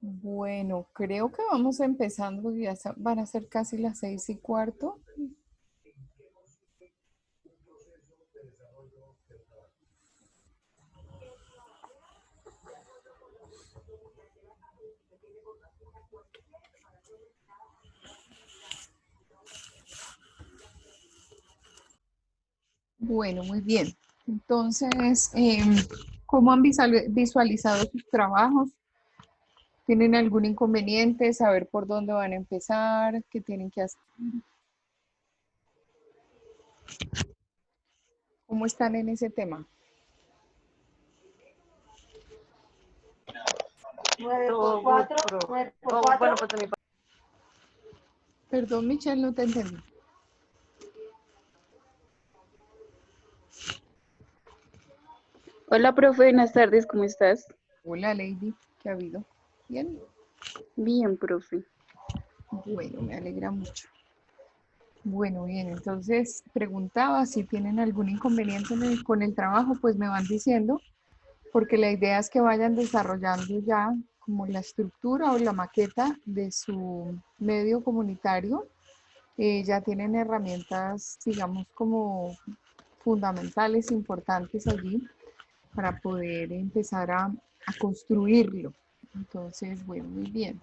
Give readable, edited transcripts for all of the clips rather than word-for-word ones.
Bueno, creo que vamos empezando porque ya van a ser casi las 6:15. Bueno, muy bien. Entonces, ¿cómo han visualizado sus trabajos? ¿Tienen algún inconveniente? ¿Saber por dónde van a empezar? ¿Qué tienen que hacer? ¿Cómo están en ese tema? 9 por 4, 9 por 4. Bueno, pues de mi Perdón, Michelle, no te entendí. Hola, profe, buenas tardes, ¿cómo estás? Hola, Lady, ¿qué ha habido? Bien. Bien, profe. Bueno, me alegra mucho. Bueno, bien, entonces preguntaba si tienen algún inconveniente con el trabajo, pues me van diciendo, porque la idea es que vayan desarrollando ya como la estructura o la maqueta de su medio comunitario. Ya tienen herramientas, digamos, como fundamentales, importantes allí para poder empezar a construirlo. Entonces, bueno, muy bien.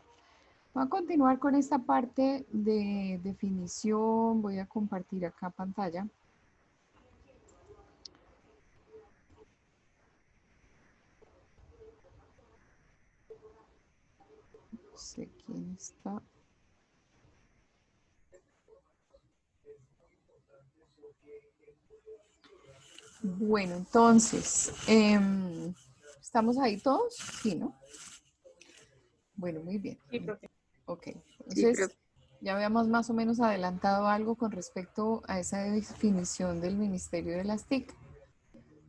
Voy a continuar con esta parte de definición. Voy a compartir acá pantalla. No sé quién está. Bueno, entonces, ¿estamos ahí todos? Sí, ¿no? Bueno, muy bien. Sí, profe. Ok, Sí, entonces profe. ya habíamos más o menos adelantado algo con respecto a esa definición del Ministerio de las TIC.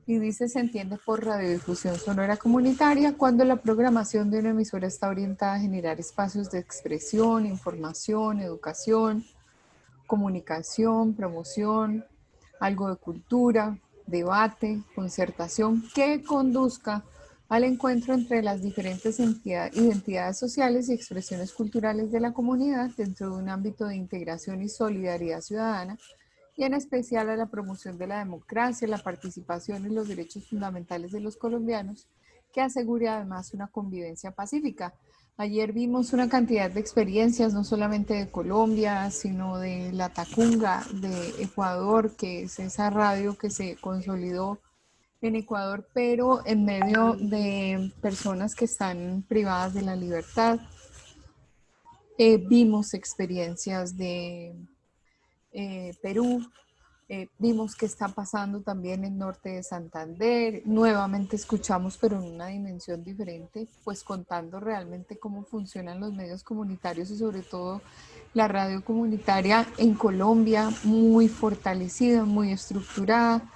Y dice, se entiende por radiodifusión sonora comunitaria cuando la programación de una emisora está orientada a generar espacios de expresión, información, educación, comunicación, promoción, algo de cultura, debate, concertación que conduzca al encuentro entre las diferentes identidades sociales y expresiones culturales de la comunidad dentro de un ámbito de integración y solidaridad ciudadana, y en especial a la promoción de la democracia, la participación y los derechos fundamentales de los colombianos, que asegure además una convivencia pacífica. Ayer vimos una cantidad de experiencias, no solamente de Colombia, sino de La Tacunga, de Ecuador, que es esa radio que se consolidó en Ecuador, pero en medio de personas que están privadas de la libertad. Vimos experiencias de Perú, vimos que está pasando también en norte de Santander. Nuevamente escuchamos, pero en una dimensión diferente, pues contando realmente cómo funcionan los medios comunitarios y sobre todo la radio comunitaria en Colombia, muy fortalecida, muy estructurada,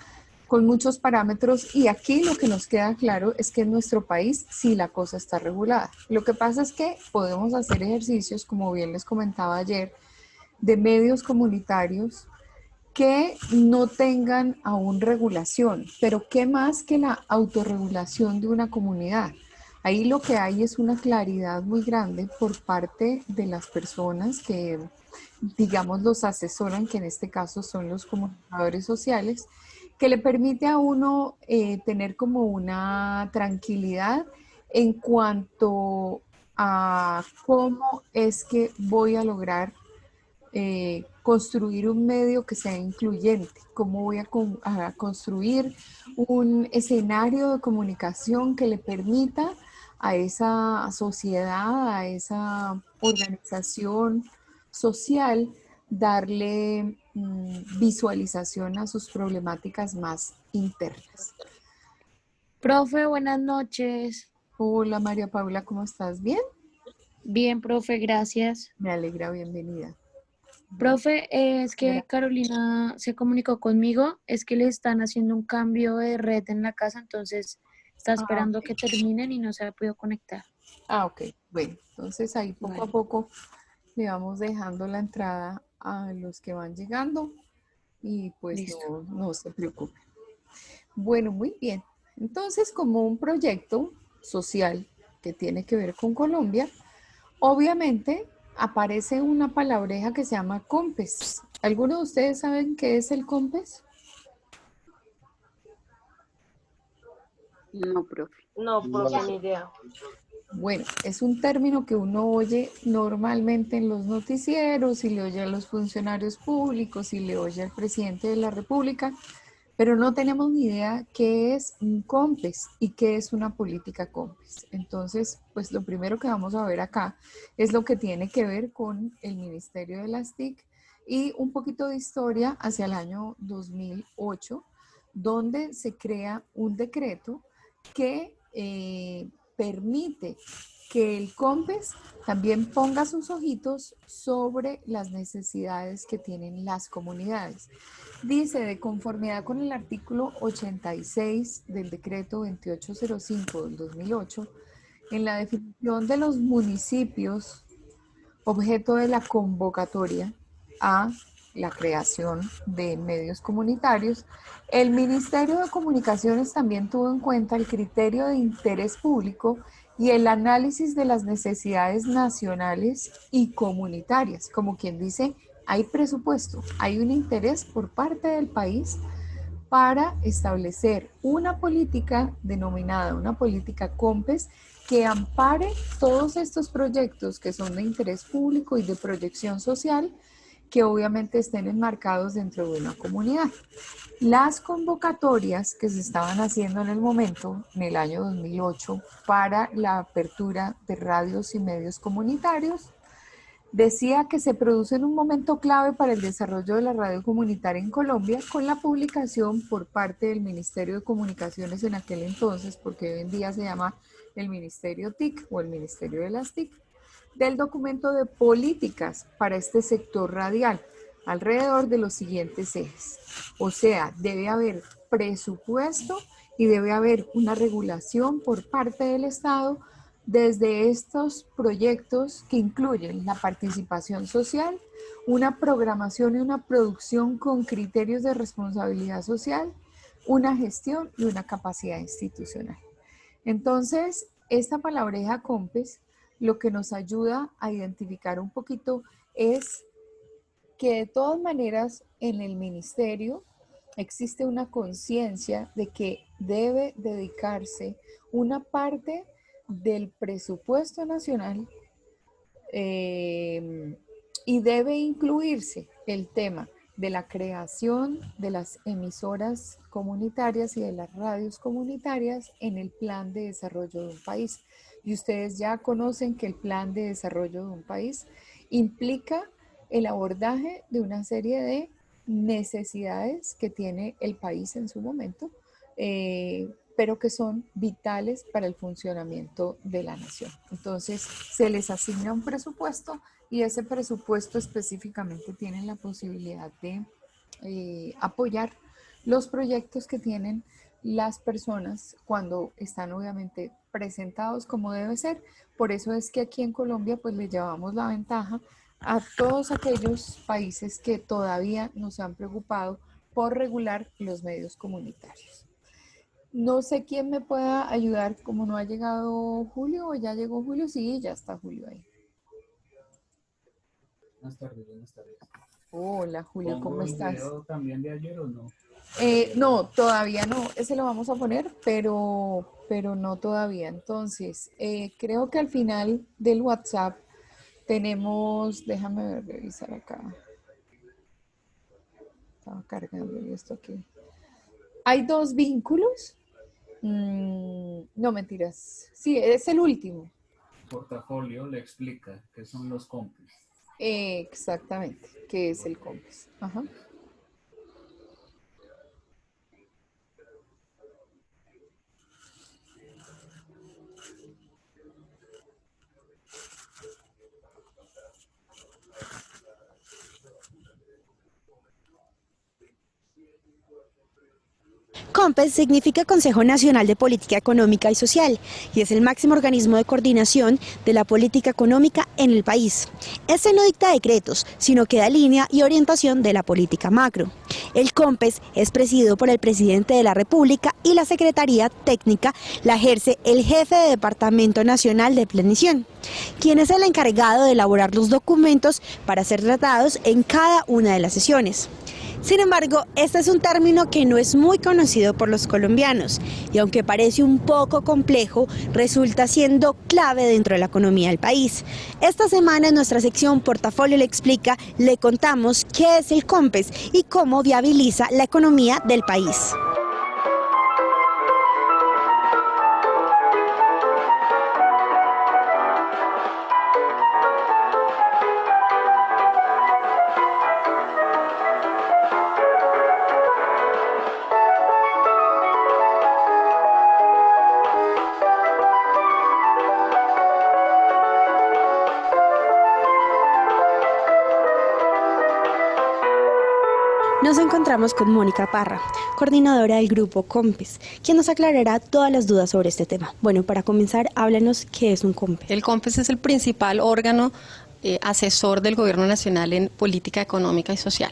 con muchos parámetros. Y aquí lo que nos queda claro es que en nuestro país sí la cosa está regulada. Lo que pasa es que podemos hacer ejercicios, como bien les comentaba ayer, de medios comunitarios que no tengan aún regulación, pero ¿qué más que la autorregulación de una comunidad? Ahí lo que hay es una claridad muy grande por parte de las personas que, digamos, los asesoran, que en este caso son los comunicadores sociales, que le permite a uno tener como una tranquilidad en cuanto a cómo es que voy a lograr construir un medio que sea incluyente, cómo voy a construir un escenario de comunicación que le permita a esa sociedad, a esa organización social, darle visualización a sus problemáticas más internas. Profe, buenas noches. Hola María Paula, ¿cómo estás? ¿Bien? Bien, profe, gracias. Me alegra, bienvenida. Bueno, Profe, es que Carolina se comunicó conmigo, es que le están haciendo un cambio de red en la casa, entonces está esperando que ok. terminen y no se ha podido conectar. Ok, bueno, entonces ahí poco a Vale, poco le vamos dejando la entrada a los que van llegando y pues listo. no se preocupen. Bueno, muy bien. Entonces, como un proyecto social, que tiene que ver con Colombia, obviamente aparece una palabreja que se llama COMPES. ¿Alguno de ustedes saben qué es el COMPES? No, profe. No, profe, ni idea. Bueno, es un término que uno oye normalmente en los noticieros y le oye a los funcionarios públicos y le oye al presidente de la República, pero no tenemos ni idea qué es un COMPES y qué es una política COMPES. Entonces, pues lo primero que vamos a ver acá es lo que tiene que ver con el Ministerio de las TIC y un poquito de historia hacia el año 2008, donde se crea un decreto que permite que el COMPES también ponga sus ojitos sobre las necesidades que tienen las comunidades. Dice, de conformidad con el artículo 86 del decreto 2805 del 2008, en la definición de los municipios objeto de la convocatoria a la creación de medios comunitarios, el Ministerio de Comunicaciones también tuvo en cuenta el criterio de interés público y el análisis de las necesidades nacionales y comunitarias. Como quien dice, hay presupuesto, hay un interés por parte del país para establecer una política denominada una política COMPES que ampare todos estos proyectos que son de interés público y de proyección social que obviamente estén enmarcados dentro de una comunidad. Las convocatorias que se estaban haciendo en el momento, en el año 2008, para la apertura de radios y medios comunitarios, decía que se produce en un momento clave para el desarrollo de la radio comunitaria en Colombia con la publicación por parte del Ministerio de Comunicaciones en aquel entonces, porque hoy en día se llama el Ministerio TIC o el Ministerio de las TIC, del documento de políticas para este sector radial alrededor de los siguientes ejes. O sea, debe haber presupuesto y debe haber una regulación por parte del Estado desde estos proyectos que incluyen la participación social, una programación y una producción con criterios de responsabilidad social, una gestión y una capacidad institucional. Entonces, esta palabreja COMPES lo que nos ayuda a identificar un poquito es que de todas maneras en el ministerio existe una conciencia de que debe dedicarse una parte del presupuesto nacional y debe incluirse el tema de la creación de las emisoras comunitarias y de las radios comunitarias en el plan de desarrollo de un país. Y ustedes ya conocen que el plan de desarrollo de un país implica el abordaje de una serie de necesidades que tiene el país en su momento, pero que son vitales para el funcionamiento de la nación. Entonces, se les asigna un presupuesto y ese presupuesto específicamente tiene la posibilidad de apoyar los proyectos que tienen las personas cuando están obviamente presentados como debe ser. Por eso es que aquí en Colombia pues le llevamos la ventaja a todos aquellos países que todavía no se han preocupado por regular los medios comunitarios. No sé quién me pueda ayudar, como no ha llegado Julio, o ya llegó Julio, sí, ya está Julio ahí. Buenas tardes, buenas tardes. Hola Julio, ¿cómo ¿Pongo el estás? video también de ayer o no? No, todavía no, ese lo vamos a poner, pero no todavía. Entonces, creo que al final del WhatsApp tenemos, déjame ver, revisar acá. Estaba cargando esto aquí. Hay dos vínculos. No, mentiras. Sí, es el último. Portafolio le explica qué son los compis. Exactamente, que es el COMPES. Ajá. COMPES significa Consejo Nacional de Política Económica y Social y es el máximo organismo de coordinación de la política económica en el país. Este no dicta decretos, sino que da línea y orientación de la política macro. El COMPES es presidido por el presidente de la República y la Secretaría Técnica la ejerce el jefe de Departamento Nacional de Planeación, quien es el encargado de elaborar los documentos para ser tratados en cada una de las sesiones. Sin embargo, este es un término que no es muy conocido por los colombianos y aunque parece un poco complejo, resulta siendo clave dentro de la economía del país. Esta semana en nuestra sección Portafolio le explica, le contamos qué es el COMPES y cómo viabiliza la economía del país. Nos encontramos con Mónica Parra, coordinadora del grupo COMPES, quien nos aclarará todas las dudas sobre este tema. Bueno, para comenzar, háblanos qué es un COMPES. El COMPES es el principal órgano asesor del Gobierno Nacional en política económica y social.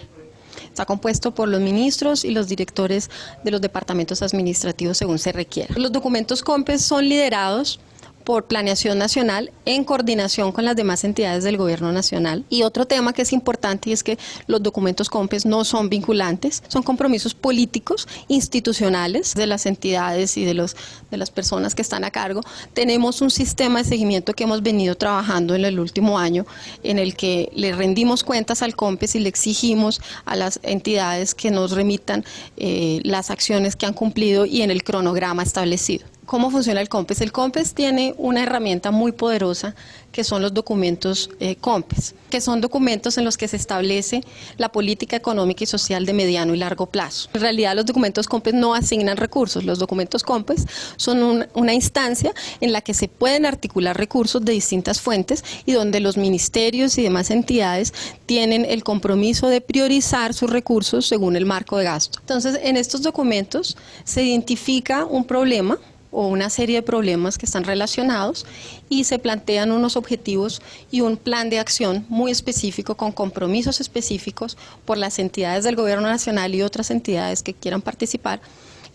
Está compuesto por los ministros y los directores de los departamentos administrativos según se requiera. Los documentos COMPES son liderados por Planeación Nacional en coordinación con las demás entidades del Gobierno Nacional. Y otro tema que es importante y es que los documentos COMPES no son vinculantes, son compromisos políticos, institucionales de las entidades y de las personas que están a cargo. Tenemos un sistema de seguimiento que hemos venido trabajando en el último año en el que le rendimos cuentas al COMPES y le exigimos a las entidades que nos remitan las acciones que han cumplido y en el cronograma establecido. ¿Cómo funciona el COMPES? El COMPES tiene una herramienta muy poderosa que son los documentos COMPES, que son documentos en los que se establece la política económica y social de mediano y largo plazo. En realidad los documentos COMPES no asignan recursos, los documentos COMPES son una instancia en la que se pueden articular recursos de distintas fuentes y donde los ministerios y demás entidades tienen el compromiso de priorizar sus recursos según el marco de gasto. Entonces, en estos documentos se identifica un problema o una serie de problemas que están relacionados y se plantean unos objetivos y un plan de acción muy específico con compromisos específicos por las entidades del Gobierno Nacional y otras entidades que quieran participar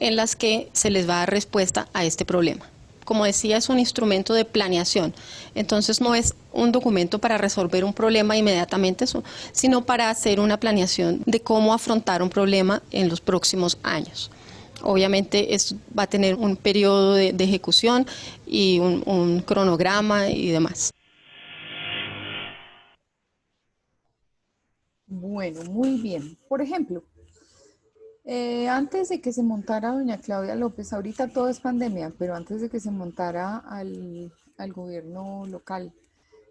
en las que se les va a dar respuesta a este problema. Como decía, es un instrumento de planeación, entonces no es un documento para resolver un problema inmediatamente, sino para hacer una planeación de cómo afrontar un problema en los próximos años. Obviamente esto va a tener un periodo de ejecución y un cronograma y demás. Bueno, muy bien. Por ejemplo, antes de que se montara doña Claudia López, ahorita todo es pandemia, pero antes de que se montara al gobierno local,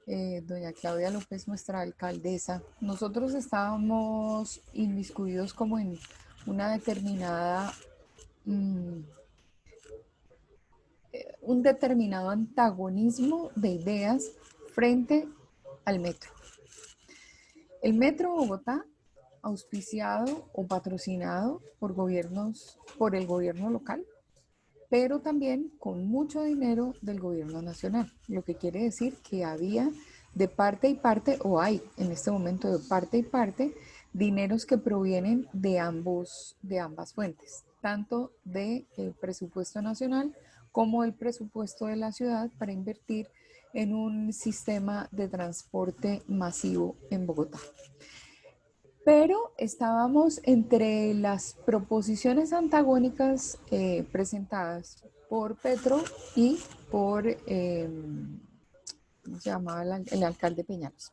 doña Claudia López, nuestra alcaldesa, nosotros estábamos inmiscuidos como en una determinada un determinado antagonismo de ideas frente al metro. El Metro Bogotá, auspiciado o patrocinado por el gobierno local, pero también con mucho dinero del gobierno nacional, lo que quiere decir que había de parte y parte, o hay en este momento de parte y parte, dineros que provienen de ambas fuentes, tanto del presupuesto nacional como el presupuesto de la ciudad para invertir en un sistema de transporte masivo en Bogotá. Pero estábamos entre las proposiciones antagónicas presentadas por Petro y por, ¿cómo se llamaba el alcalde Peñalosa?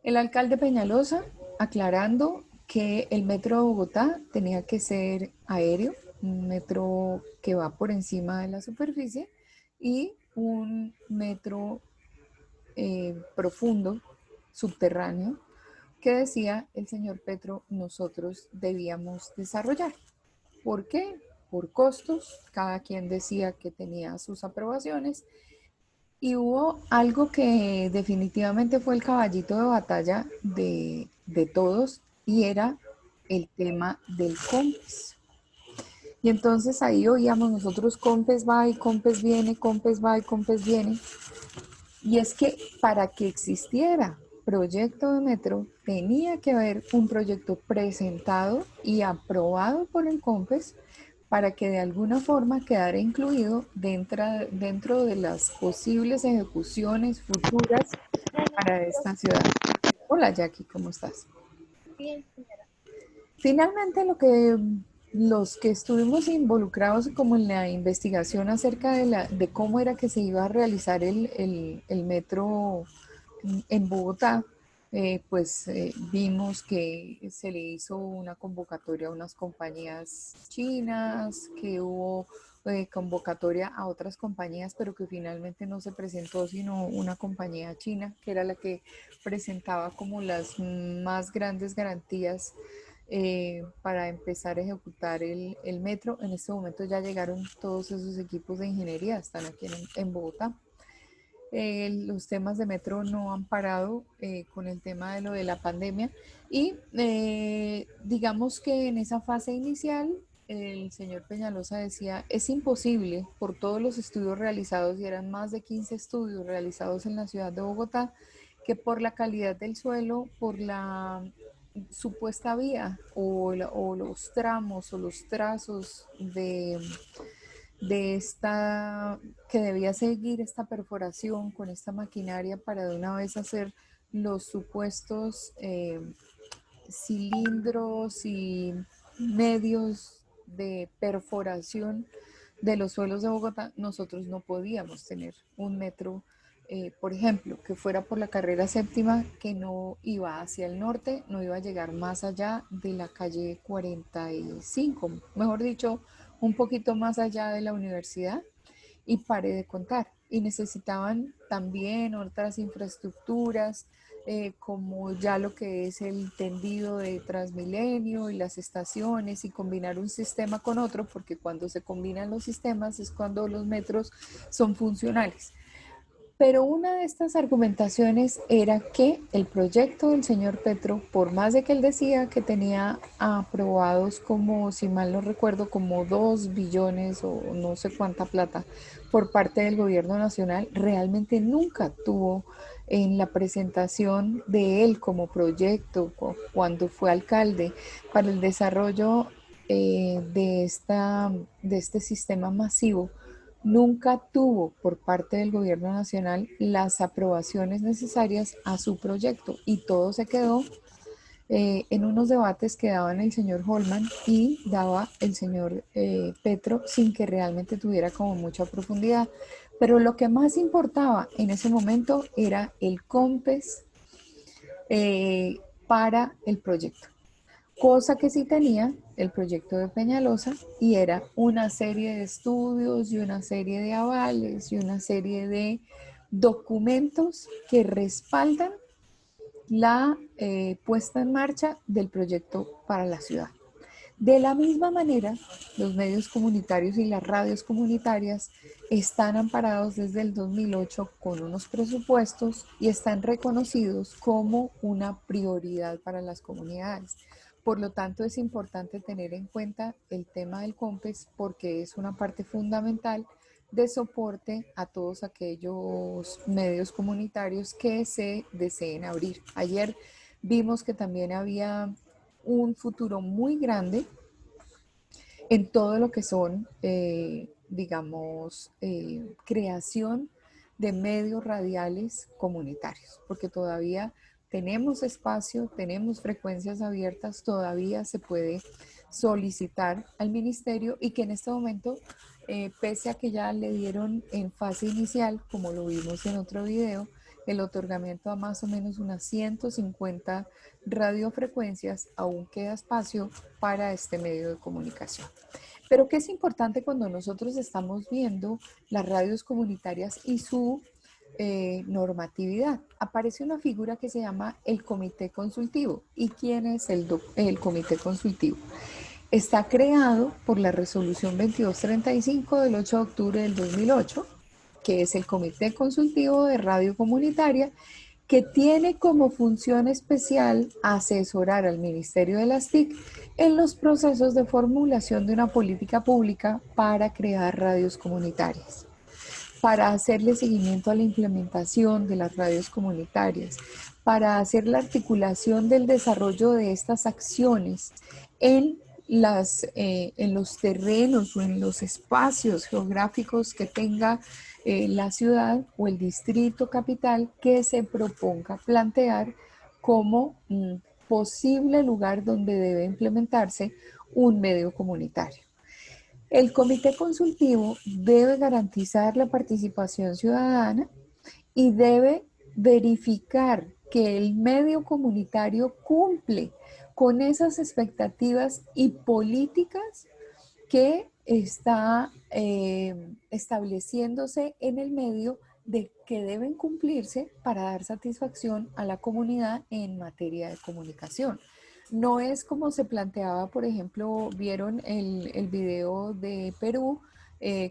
El alcalde Peñalosa aclarando que el metro de Bogotá tenía que ser aéreo, un metro que va por encima de la superficie y un metro profundo, subterráneo, que decía el señor Petro nosotros debíamos desarrollar. ¿Por qué? Por costos, cada quien decía que tenía sus aprobaciones y hubo algo que definitivamente fue el caballito de batalla de todos y era el tema del COMPES. Y entonces ahí oíamos nosotros Compes va y Compes viene, Compes va y Compes viene. Y es que para que existiera proyecto de metro tenía que haber un proyecto presentado y aprobado por el COMPES para que de alguna forma quedara incluido dentro de las posibles ejecuciones futuras para esta ciudad. Hola Jackie, ¿cómo estás? Bien, señora. Finalmente, los que estuvimos involucrados como en la investigación acerca de cómo era que se iba a realizar el metro en Bogotá, vimos que se le hizo una convocatoria a unas compañías chinas, que hubo convocatoria a otras compañías, pero que finalmente no se presentó sino una compañía china, que era la que presentaba como las más grandes garantías para empezar a ejecutar el metro. En este momento ya llegaron todos esos equipos de ingeniería, están aquí en Bogotá. Los temas de metro no han parado con el tema de lo de la pandemia y digamos que en esa fase inicial el señor Peñalosa decía es imposible por todos los estudios realizados y eran más de 15 estudios realizados en la ciudad de Bogotá que por la calidad del suelo, por la supuesta vía o los tramos o los trazos de esta, que debía seguir esta perforación con esta maquinaria para de una vez hacer los supuestos cilindros y medios de perforación de los suelos de Bogotá, nosotros no podíamos tener un metro, por ejemplo, que fuera por la carrera séptima, que no iba hacia el norte, no iba a llegar más allá de la calle 45, mejor dicho, un poquito más allá de la universidad, y paré de contar. Y necesitaban también otras infraestructuras, como ya lo que es el tendido de Transmilenio y las estaciones, y combinar un sistema con otro, porque cuando se combinan los sistemas es cuando los metros son funcionales. Pero una de estas argumentaciones era que el proyecto del señor Petro, por más de que él decía que tenía aprobados como, si mal no recuerdo, como 2 billones o no sé cuánta plata por parte del gobierno nacional, realmente nunca tuvo en la presentación de él como proyecto, cuando fue alcalde, para el desarrollo de este sistema masivo, nunca tuvo por parte del gobierno nacional las aprobaciones necesarias a su proyecto y todo se quedó en unos debates que daban el señor Holman y daba el señor Petro sin que realmente tuviera como mucha profundidad. Pero lo que más importaba en ese momento era el COMPES para el proyecto. Cosa que sí tenía el proyecto de Peñalosa y era una serie de estudios y una serie de avales y una serie de documentos que respaldan la puesta en marcha del proyecto para la ciudad. De la misma manera, los medios comunitarios y las radios comunitarias están amparados desde el 2008 con unos presupuestos y están reconocidos como una prioridad para las comunidades. Por lo tanto, es importante tener en cuenta el tema del COMPES porque es una parte fundamental de soporte a todos aquellos medios comunitarios que se deseen abrir. Ayer vimos que también había un futuro muy grande en todo lo que son, creación de medios radiales comunitarios, porque todavía tenemos espacio, tenemos frecuencias abiertas, todavía se puede solicitar al ministerio y que en este momento, pese a que ya le dieron en fase inicial, como lo vimos en otro video, el otorgamiento a más o menos unas 150 radiofrecuencias, aún queda espacio para este medio de comunicación. Pero ¿qué es importante cuando nosotros estamos viendo las radios comunitarias y su normatividad? Aparece una figura que se llama el comité consultivo. ¿Y quién es el comité consultivo? Está creado por la resolución 2235 del 8 de octubre del 2008, que es el Comité Consultivo de Radio Comunitaria, que tiene como función especial asesorar al Ministerio de las TIC en los procesos de formulación de una política pública para crear radios comunitarias, para hacerle seguimiento a la implementación de las radios comunitarias, para hacer la articulación del desarrollo de estas acciones en los terrenos o en los espacios geográficos que tenga la ciudad o el distrito capital que se proponga plantear como posible lugar donde debe implementarse un medio comunitario. El comité consultivo debe garantizar la participación ciudadana y debe verificar que el medio comunitario cumple con esas expectativas y políticas que está estableciéndose en el medio de que deben cumplirse para dar satisfacción a la comunidad en materia de comunicación. No es como se planteaba, por ejemplo, vieron el video de Perú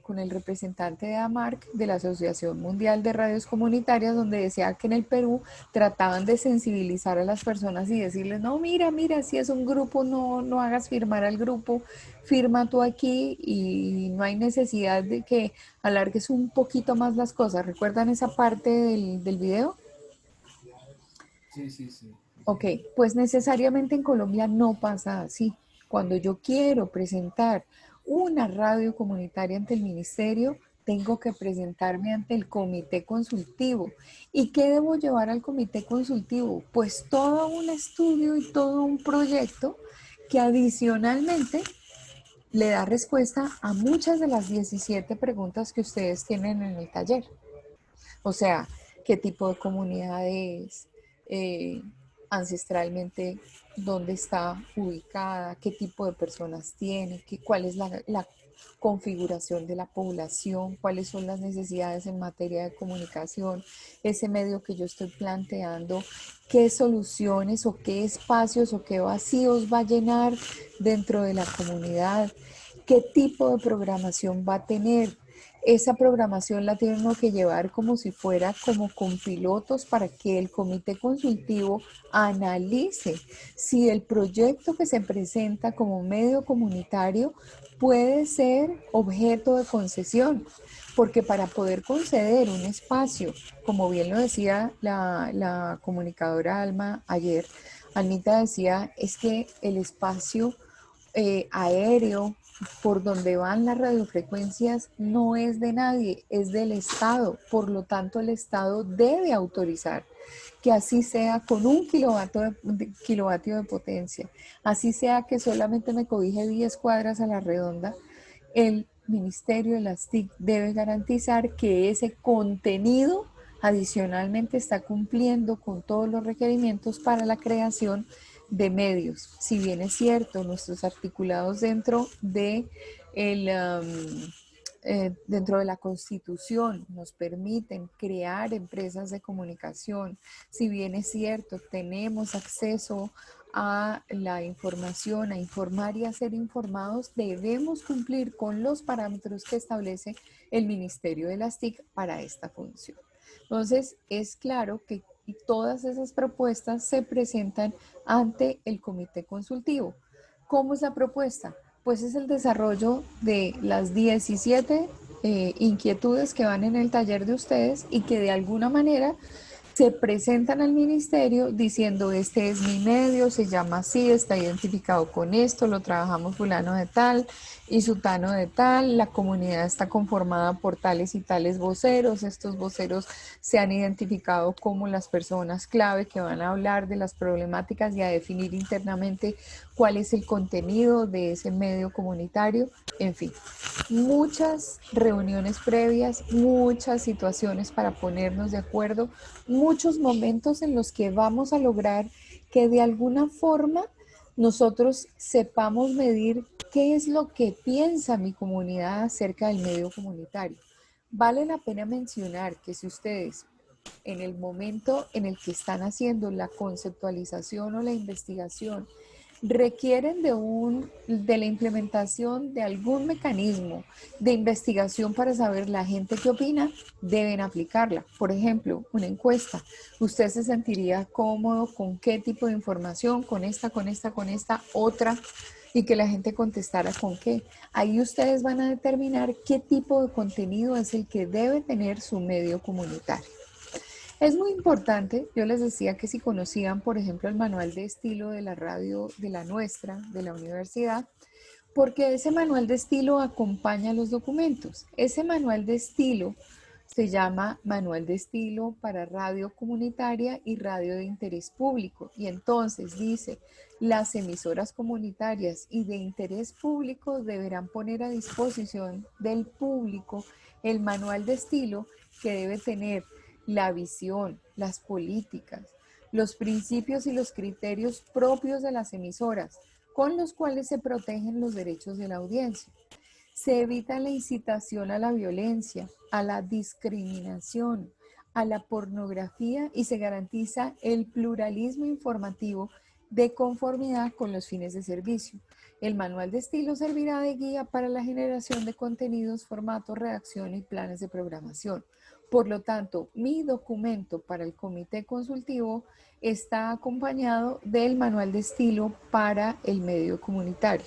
con el representante de AMARC, de la Asociación Mundial de Radios Comunitarias, donde decía que en el Perú trataban de sensibilizar a las personas y decirles, no, mira, si es un grupo, no hagas firmar al grupo, firma tú aquí y no hay necesidad de que alargues un poquito más las cosas. ¿Recuerdan esa parte del video? Sí, sí, sí. Ok, pues necesariamente en Colombia no pasa así. Cuando yo quiero presentar una radio comunitaria ante el ministerio, tengo que presentarme ante el comité consultivo. ¿Y qué debo llevar al comité consultivo? Pues todo un estudio y todo un proyecto que adicionalmente le da respuesta a muchas de las 17 preguntas que ustedes tienen en el taller. O sea, ¿qué tipo de comunidad es? Ancestralmente, ¿dónde está ubicada? ¿Qué tipo de personas tiene? ¿Cuál es la configuración de la población? ¿Cuáles son las necesidades en materia de comunicación? Ese medio que yo estoy planteando, ¿qué soluciones o qué espacios o qué vacíos va a llenar dentro de la comunidad? ¿Qué tipo de programación va a tener? Esa programación la tiene uno que llevar como si fuera como con pilotos para que el comité consultivo analice si el proyecto que se presenta como medio comunitario puede ser objeto de concesión. Porque para poder conceder un espacio, como bien lo decía la comunicadora Alma ayer, Almita decía, es que el espacio aéreo por donde van las radiofrecuencias no es de nadie, es del Estado. Por lo tanto, el Estado debe autorizar que así sea con un kilovatio de potencia, así sea que solamente me cobije 10 cuadras a la redonda, el Ministerio de las TIC debe garantizar que ese contenido adicionalmente está cumpliendo con todos los requerimientos para la creación de medios. Si bien es cierto, nuestros articulados dentro de la Constitución nos permiten crear empresas de comunicación, si bien es cierto, tenemos acceso a la información, a informar y a ser informados, debemos cumplir con los parámetros que establece el Ministerio de las TIC para esta función. Entonces, es claro que todas esas propuestas se presentan ante el comité consultivo. ¿Cómo es la propuesta? Pues es el desarrollo de las 17 inquietudes que van en el taller de ustedes y que de alguna manera se presentan al ministerio diciendo este es mi medio, se llama así, está identificado con esto, lo trabajamos fulano de tal y sutano de tal, la comunidad está conformada por tales y tales voceros, estos voceros se han identificado como las personas clave que van a hablar de las problemáticas y a definir internamente cuál es el contenido de ese medio comunitario, en fin, muchas reuniones previas, muchas situaciones para ponernos de acuerdo, muchos momentos en los que vamos a lograr que de alguna forma nosotros sepamos medir qué es lo que piensa mi comunidad acerca del medio comunitario. Vale la pena mencionar que si ustedes en el momento en el que están haciendo la conceptualización o la investigación requieren de la implementación de algún mecanismo de investigación para saber la gente qué opina, deben aplicarla. Por ejemplo, una encuesta. ¿Usted se sentiría cómodo con qué tipo de información? Con esta, otra, y que la gente contestara con qué. Ahí ustedes van a determinar qué tipo de contenido es el que debe tener su medio comunitario. Es muy importante, yo les decía que si conocían, por ejemplo, el manual de estilo de la radio de la nuestra, de la universidad, porque ese manual de estilo acompaña los documentos. Ese manual de estilo se llama Manual de Estilo para Radio Comunitaria y Radio de Interés Público. Y entonces dice, las emisoras comunitarias y de interés público deberán poner a disposición del público el manual de estilo que debe tener la visión, las políticas, los principios y los criterios propios de las emisoras, con los cuales se protegen los derechos de la audiencia. Se evita la incitación a la violencia, a la discriminación, a la pornografía y se garantiza el pluralismo informativo de conformidad con los fines de servicio. El manual de estilo servirá de guía para la generación de contenidos, formatos, redacción y planes de programación. Por lo tanto, mi documento para el comité consultivo está acompañado del manual de estilo para el medio comunitario.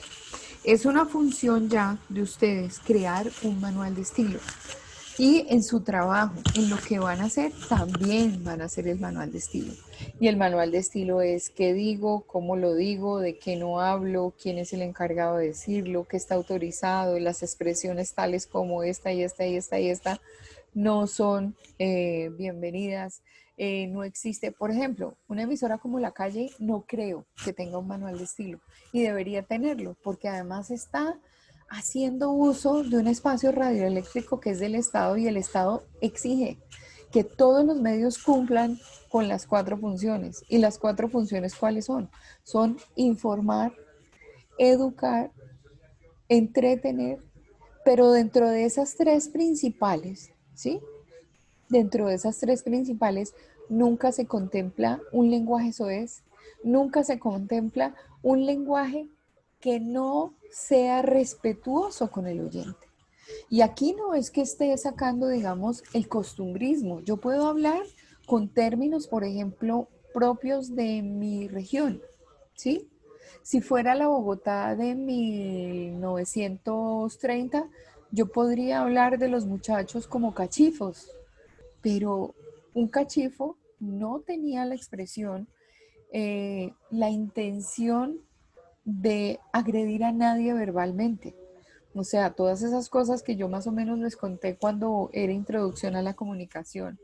Es una función ya de ustedes crear un manual de estilo. Y en su trabajo, en lo que van a hacer, también van a hacer el manual de estilo. Y el manual de estilo es qué digo, cómo lo digo, de qué no hablo, quién es el encargado de decirlo, qué está autorizado, las expresiones tales como esta y esta y esta y esta no son bienvenidas. No existe, por ejemplo, una emisora como La Calle no creo que tenga un manual de estilo y debería tenerlo porque además está haciendo uso de un espacio radioeléctrico que es del Estado y el Estado exige que todos los medios cumplan con las 4 funciones. ¿Y las 4 funciones cuáles son? Son informar, educar, entretener, pero dentro de esas 3 principales, ¿sí? Dentro de esas 3 principales nunca se contempla un lenguaje soez, nunca se contempla un lenguaje que no sea respetuoso con el oyente. Y aquí no es que esté sacando, digamos, el costumbrismo. Yo puedo hablar con términos, por ejemplo, propios de mi región, ¿sí? Si fuera la Bogotá de 1930, yo podría hablar de los muchachos como cachifos, pero un cachifo no tenía la expresión, la intención de agredir a nadie verbalmente. O sea, todas esas cosas que yo más o menos les conté cuando era introducción a la comunicación.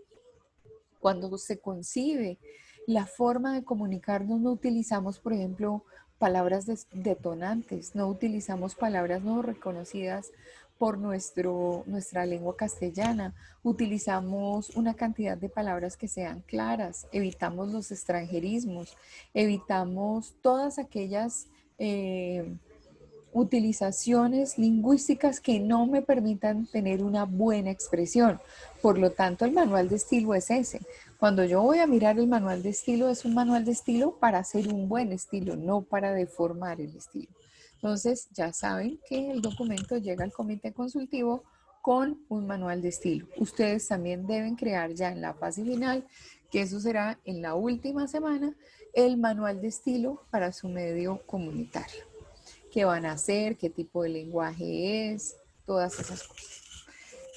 Cuando se concibe la forma de comunicarnos, no utilizamos, por ejemplo, palabras detonantes, no utilizamos palabras no reconocidas por nuestra lengua castellana, utilizamos una cantidad de palabras que sean claras, evitamos los extranjerismos, evitamos todas aquellas utilizaciones lingüísticas que no me permitan tener una buena expresión. Por lo tanto, el manual de estilo es ese. Cuando yo voy a mirar el manual de estilo, es un manual de estilo para hacer un buen estilo, no para deformar el estilo. Entonces, ya saben que el documento llega al comité consultivo con un manual de estilo. Ustedes también deben crear ya en la fase final, que eso será en la última semana, el manual de estilo para su medio comunitario. ¿Qué van a hacer? ¿Qué tipo de lenguaje es? Todas esas cosas.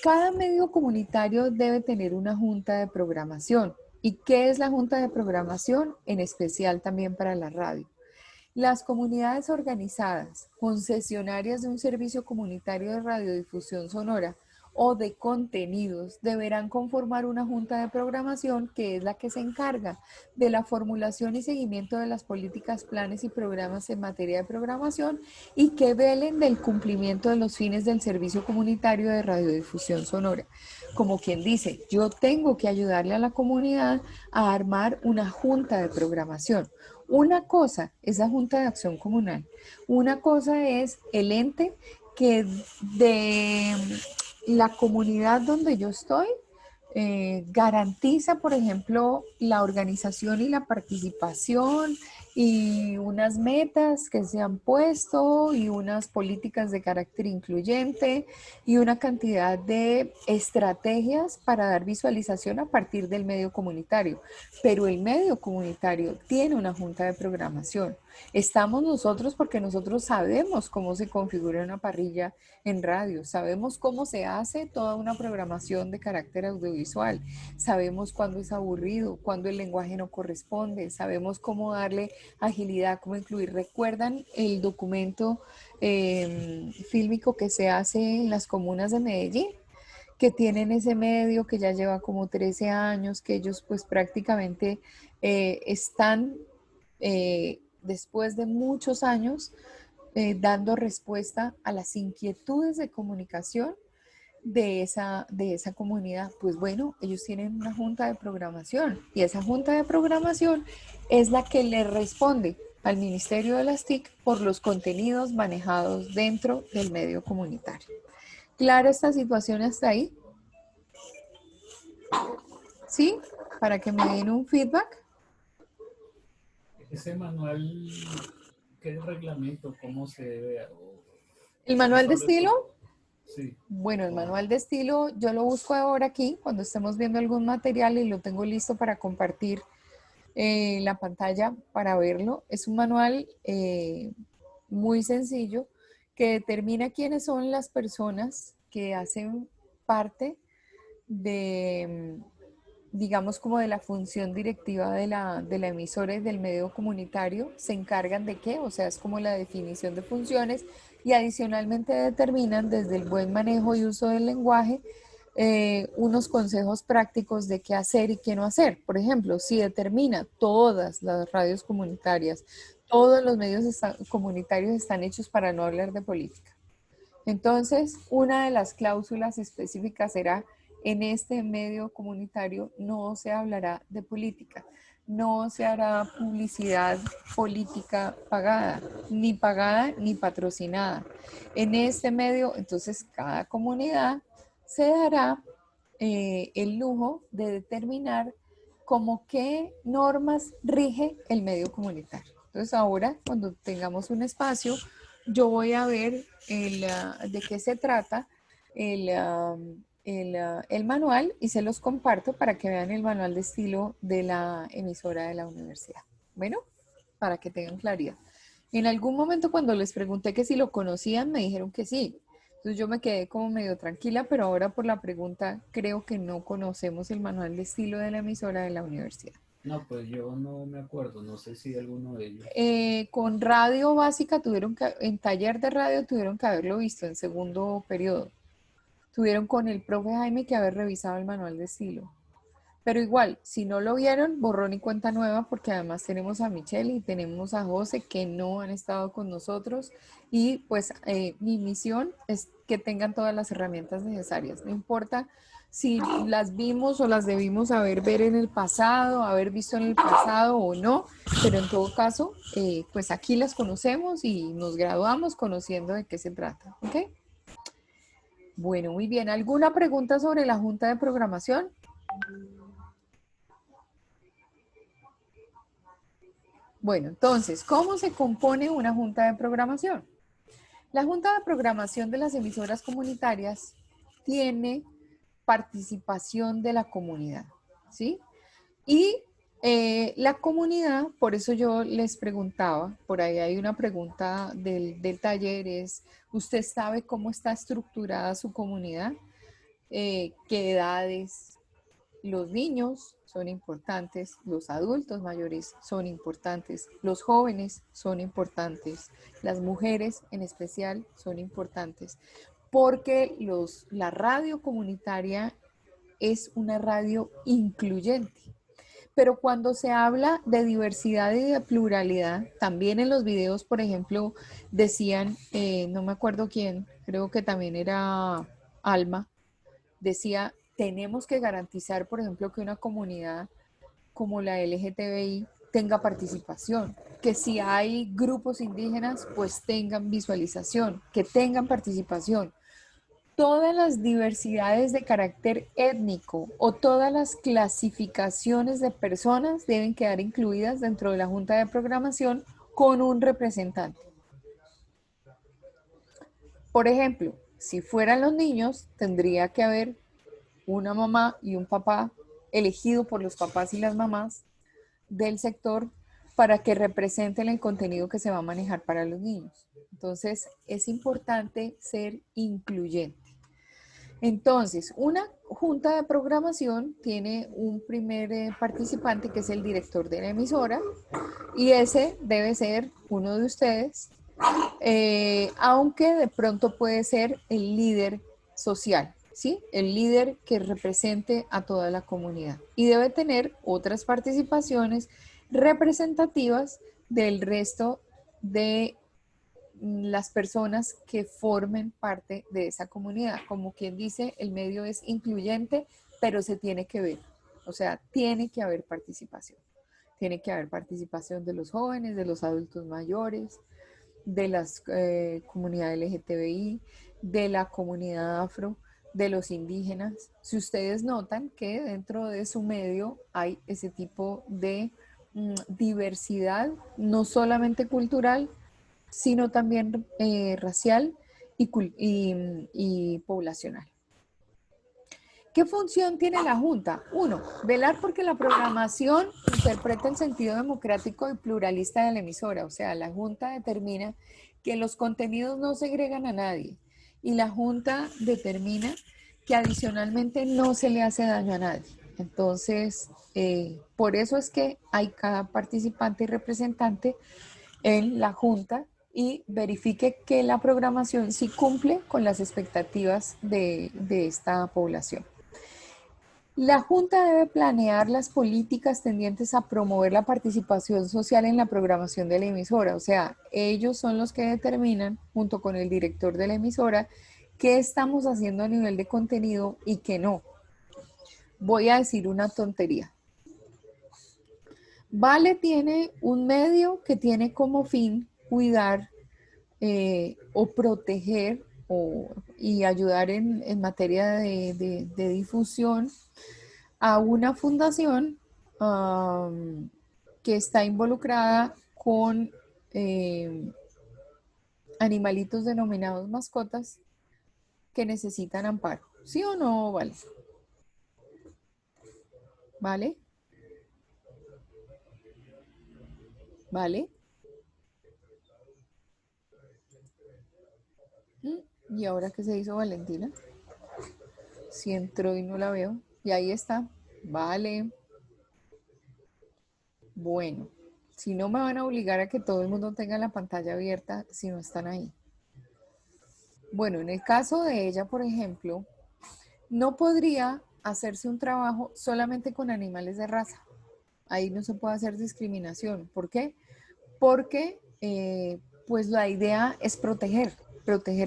Cada medio comunitario debe tener una junta de programación. ¿Y qué es la junta de programación? En especial también para la radio. Las comunidades organizadas, concesionarias de un servicio comunitario de radiodifusión sonora o de contenidos, deberán conformar una junta de programación que es la que se encarga de la formulación y seguimiento de las políticas, planes y programas en materia de programación y que velen del cumplimiento de los fines del servicio comunitario de radiodifusión sonora. Como quien dice, yo tengo que ayudarle a la comunidad a armar una junta de programación. Una cosa es la Junta de Acción Comunal, una cosa es el ente que de la comunidad donde yo estoy garantiza, por ejemplo, la organización y la participación y unas metas que se han puesto y unas políticas de carácter incluyente y una cantidad de estrategias para dar visualización a partir del medio comunitario. Pero el medio comunitario tiene una junta de programación. Estamos nosotros porque nosotros sabemos cómo se configura una parrilla en radio, sabemos cómo se hace toda una programación de carácter audiovisual, sabemos cuándo es aburrido, cuándo el lenguaje no corresponde, sabemos cómo darle agilidad, cómo incluir. ¿Recuerdan el documento fílmico que se hace en las comunas de Medellín? Que tienen ese medio que ya lleva como 13 años, que ellos pues prácticamente están después de muchos años dando respuesta a las inquietudes de comunicación de esa comunidad. Pues bueno, ellos tienen una junta de programación y esa junta de programación es la que le responde al Ministerio de las TIC por los contenidos manejados dentro del medio comunitario. ¿Clara esta situación hasta ahí? ¿Sí? Para que me den un feedback. Ese manual, ¿qué reglamento? ¿Cómo se debe? ¿El manual de estilo? Sí. Bueno, el manual de estilo yo lo busco ahora aquí cuando estemos viendo algún material y lo tengo listo para compartir la pantalla para verlo. Es un manual muy sencillo que determina quiénes son las personas que hacen parte de, digamos, como de la función directiva de la emisora y del medio comunitario. ¿Se encargan de qué? O sea, es como la definición de funciones y adicionalmente determinan desde el buen manejo y uso del lenguaje unos consejos prácticos de qué hacer y qué no hacer. Por ejemplo, si determina todas las radios comunitarias, todos los medios comunitarios están hechos para no hablar de política. Entonces, una de las cláusulas específicas será: en este medio comunitario no se hablará de política, no se hará publicidad política pagada ni patrocinada. En este medio, entonces, cada comunidad se dará el lujo de determinar como qué normas rige el medio comunitario. Entonces ahora, cuando tengamos un espacio, yo voy a ver de qué se trata el manual y se los comparto para que vean el manual de estilo de la emisora de la universidad. Bueno, para que tengan claridad. En algún momento cuando les pregunté que si lo conocían, me dijeron que sí. Entonces yo me quedé como medio tranquila, pero ahora por la pregunta creo que no conocemos el manual de estilo de la emisora de la universidad. No, pues yo no me acuerdo, no sé si alguno de ellos. Con radio básica en taller de radio tuvieron que haberlo visto en segundo periodo. Tuvieron con el profe Jaime que haber revisado el manual de estilo. Pero igual, si no lo vieron, borrón y cuenta nueva, porque además tenemos a Michelle y tenemos a José que no han estado con nosotros. Y pues mi misión es que tengan todas las herramientas necesarias. No importa si las vimos o las debimos ver en el pasado, haber visto en el pasado o no, pero en todo caso, pues aquí las conocemos y nos graduamos conociendo de qué se trata. ¿Ok? Bueno, muy bien. ¿Alguna pregunta sobre la junta de programación? Bueno, entonces, ¿cómo se compone una junta de programación? La junta de programación de las emisoras comunitarias tiene participación de la comunidad, ¿sí? Y la comunidad, por eso yo les preguntaba, por ahí hay una pregunta del taller, es: ¿usted sabe cómo está estructurada su comunidad? ¿Qué edades? Los niños son importantes, los adultos mayores son importantes, los jóvenes son importantes, las mujeres en especial son importantes, porque la radio comunitaria es una radio incluyente. Pero cuando se habla de diversidad y de pluralidad, también en los videos, por ejemplo, decían, no me acuerdo quién, creo que también era Alma, decía: tenemos que garantizar, por ejemplo, que una comunidad como la LGTBI tenga participación, que si hay grupos indígenas, pues tengan visualización, que tengan participación. todas las diversidades de carácter étnico o todas las clasificaciones de personas deben quedar incluidas dentro de la Junta de Programación con un representante. Por ejemplo, si fueran los niños, tendría que haber una mamá y un papá elegido por los papás y las mamás del sector para que representen el contenido que se va a manejar para los niños. Entonces, es importante ser incluyente. Entonces, una junta de programación tiene un primer participante que es el director de la emisora y ese debe ser uno de ustedes, aunque de pronto puede ser el líder social, ¿sí? El líder que represente a toda la comunidad y debe tener otras participaciones representativas del resto de las personas que formen parte de esa comunidad. Como quien dice, el medio es incluyente, pero se tiene que ver. O sea, tiene que haber participación. Tiene que haber participación de los jóvenes, de los adultos mayores, de las comunidades LGTBI, de la comunidad afro, de los indígenas. Si ustedes notan que dentro de su medio hay ese tipo de diversidad, no solamente cultural, sino también racial y poblacional. ¿Qué función tiene la Junta? Uno, velar porque la programación interprete el sentido democrático y pluralista de la emisora. O sea, la Junta determina que los contenidos no segregan a nadie y la Junta determina que adicionalmente no se le hace daño a nadie. Entonces, por eso es que hay cada participante y representante en la Junta y verifique que la programación sí cumple con las expectativas de esta población. La Junta debe planear las políticas tendientes a promover la participación social en la programación de la emisora. O sea, ellos son los que determinan, junto con el director de la emisora, qué estamos haciendo a nivel de contenido y qué no. Voy a decir una tontería. Vale tiene un medio que tiene como fin cuidar o proteger y ayudar en materia de difusión a una fundación que está involucrada con animalitos denominados mascotas que necesitan amparo. ¿Sí o no, Vale? ¿Vale? ¿Vale? ¿Y ahora qué se hizo Valentina? Si entró y no la veo. Y ahí está. Vale. Bueno, si no me van a obligar a que todo el mundo tenga la pantalla abierta si no están ahí. Bueno, en el caso de ella, por ejemplo, no podría hacerse un trabajo solamente con animales de raza. Ahí no se puede hacer discriminación. ¿Por qué? Porque pues la idea es proteger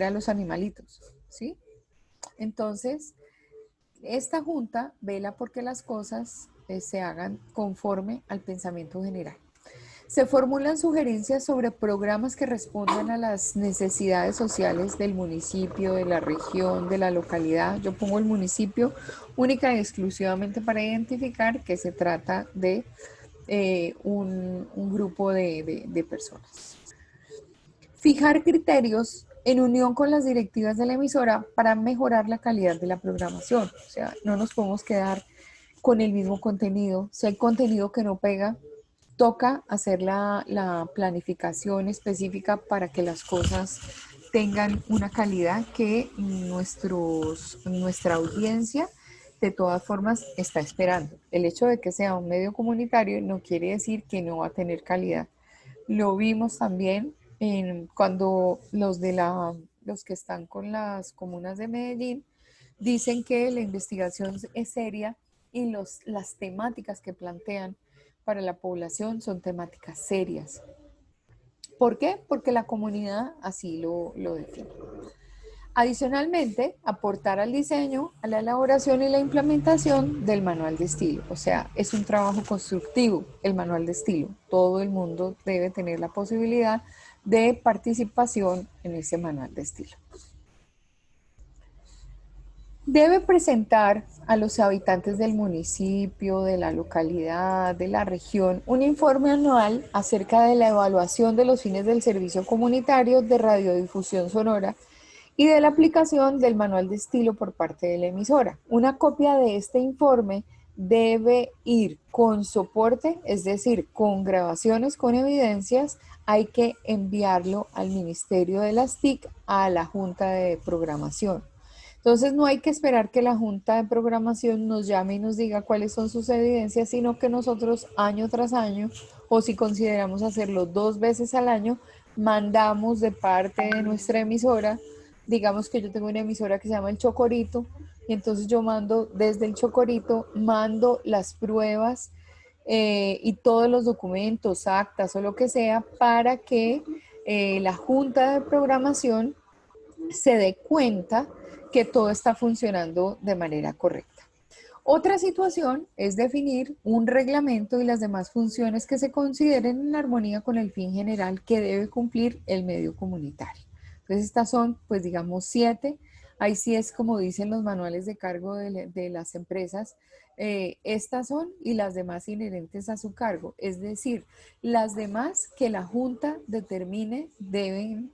a los animalitos, ¿sí? Entonces, esta junta vela porque las cosas se hagan conforme al pensamiento general. Se formulan sugerencias sobre programas que respondan a las necesidades sociales del municipio, de la región, de la localidad. Yo pongo el municipio única y exclusivamente para identificar que se trata de un grupo de personas. Fijar criterios en unión con las directivas de la emisora para mejorar la calidad de la programación. O sea, no nos podemos quedar con el mismo contenido. Si hay contenido que no pega, toca hacer la planificación específica para que las cosas tengan una calidad que nuestra audiencia de todas formas está esperando. El hecho de que sea un medio comunitario no quiere decir que no va a tener calidad. Lo vimos también cuando los que están con las comunas de Medellín dicen que la investigación es seria y las temáticas que plantean para la población son temáticas serias. ¿Por qué? Porque la comunidad así lo define. Adicionalmente, aportar al diseño, a la elaboración y la implementación del manual de estilo. O sea, es un trabajo constructivo el manual de estilo. Todo el mundo debe tener la posibilidad de participación en ese manual de estilo. Debe presentar a los habitantes del municipio, de la localidad, de la región, un informe anual acerca de la evaluación de los fines del servicio comunitario de radiodifusión sonora y de la aplicación del manual de estilo por parte de la emisora. Una copia de este informe debe ir con soporte, es decir, con grabaciones, con evidencias. Hay que enviarlo al Ministerio de las TIC, a la Junta de Programación. Entonces no hay que esperar que la Junta de Programación nos llame y nos diga cuáles son sus evidencias, sino que nosotros año tras año, o si consideramos hacerlo 2 veces al año, mandamos de parte de nuestra emisora. Digamos que yo tengo una emisora que se llama El Chocorito, y entonces yo mando desde El Chocorito, mando las pruebas y todos los documentos, actas o lo que sea, para que la Junta de Programación se dé cuenta que todo está funcionando de manera correcta. Otra situación es definir un reglamento y las demás funciones que se consideren en armonía con el fin general que debe cumplir el medio comunitario. Entonces estas son, pues digamos, 7. Ahí sí es como dicen los manuales de cargo de las empresas. Estas son y las demás inherentes a su cargo. Es decir, las demás que la Junta determine deben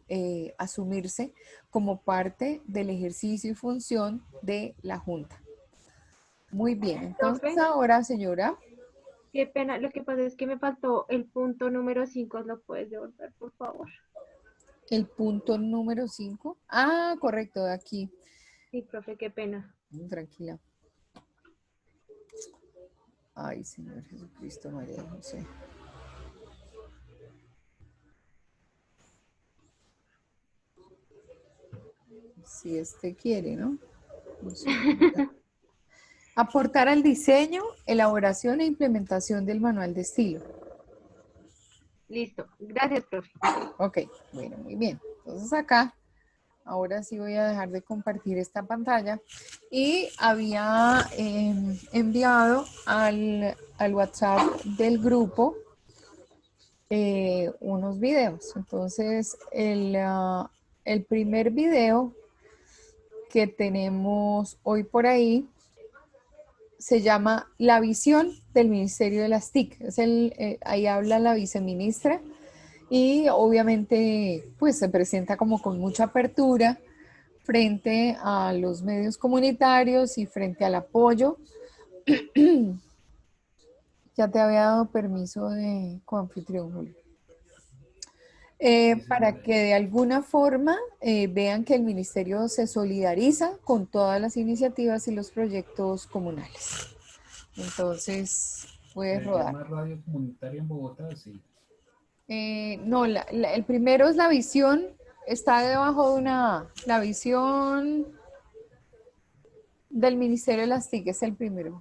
asumirse como parte del ejercicio y función de la Junta. Muy bien, entonces ahora, señora. Qué pena, lo que pasa es que me faltó el punto número 5, ¿lo puedes devolver, por favor? El punto número 5. Ah, correcto, de aquí. Sí, profe, qué pena. Tranquila. Ay, Señor Jesucristo, María José. Si este quiere, ¿no? No sé. Aportar al diseño, elaboración e implementación del manual de estilo. Listo. Gracias, profe. Ok, bueno, muy bien. Entonces acá, ahora sí voy a dejar de compartir esta pantalla. Y había enviado al WhatsApp del grupo unos videos. Entonces, el primer video que tenemos hoy por ahí se llama La visión del Ministerio de las TIC. Ahí habla la viceministra y obviamente pues se presenta como con mucha apertura frente a los medios comunitarios y frente al apoyo. Ya te había dado permiso de coanfitrión, Julio. Para que de alguna forma vean que el ministerio se solidariza con todas las iniciativas y los proyectos comunales. Entonces, puedes rodar. ¿Llama radio comunitaria en Bogotá? Sí. No, el primero es la visión, está debajo de una A. La visión del Ministerio de las TIC es el primero.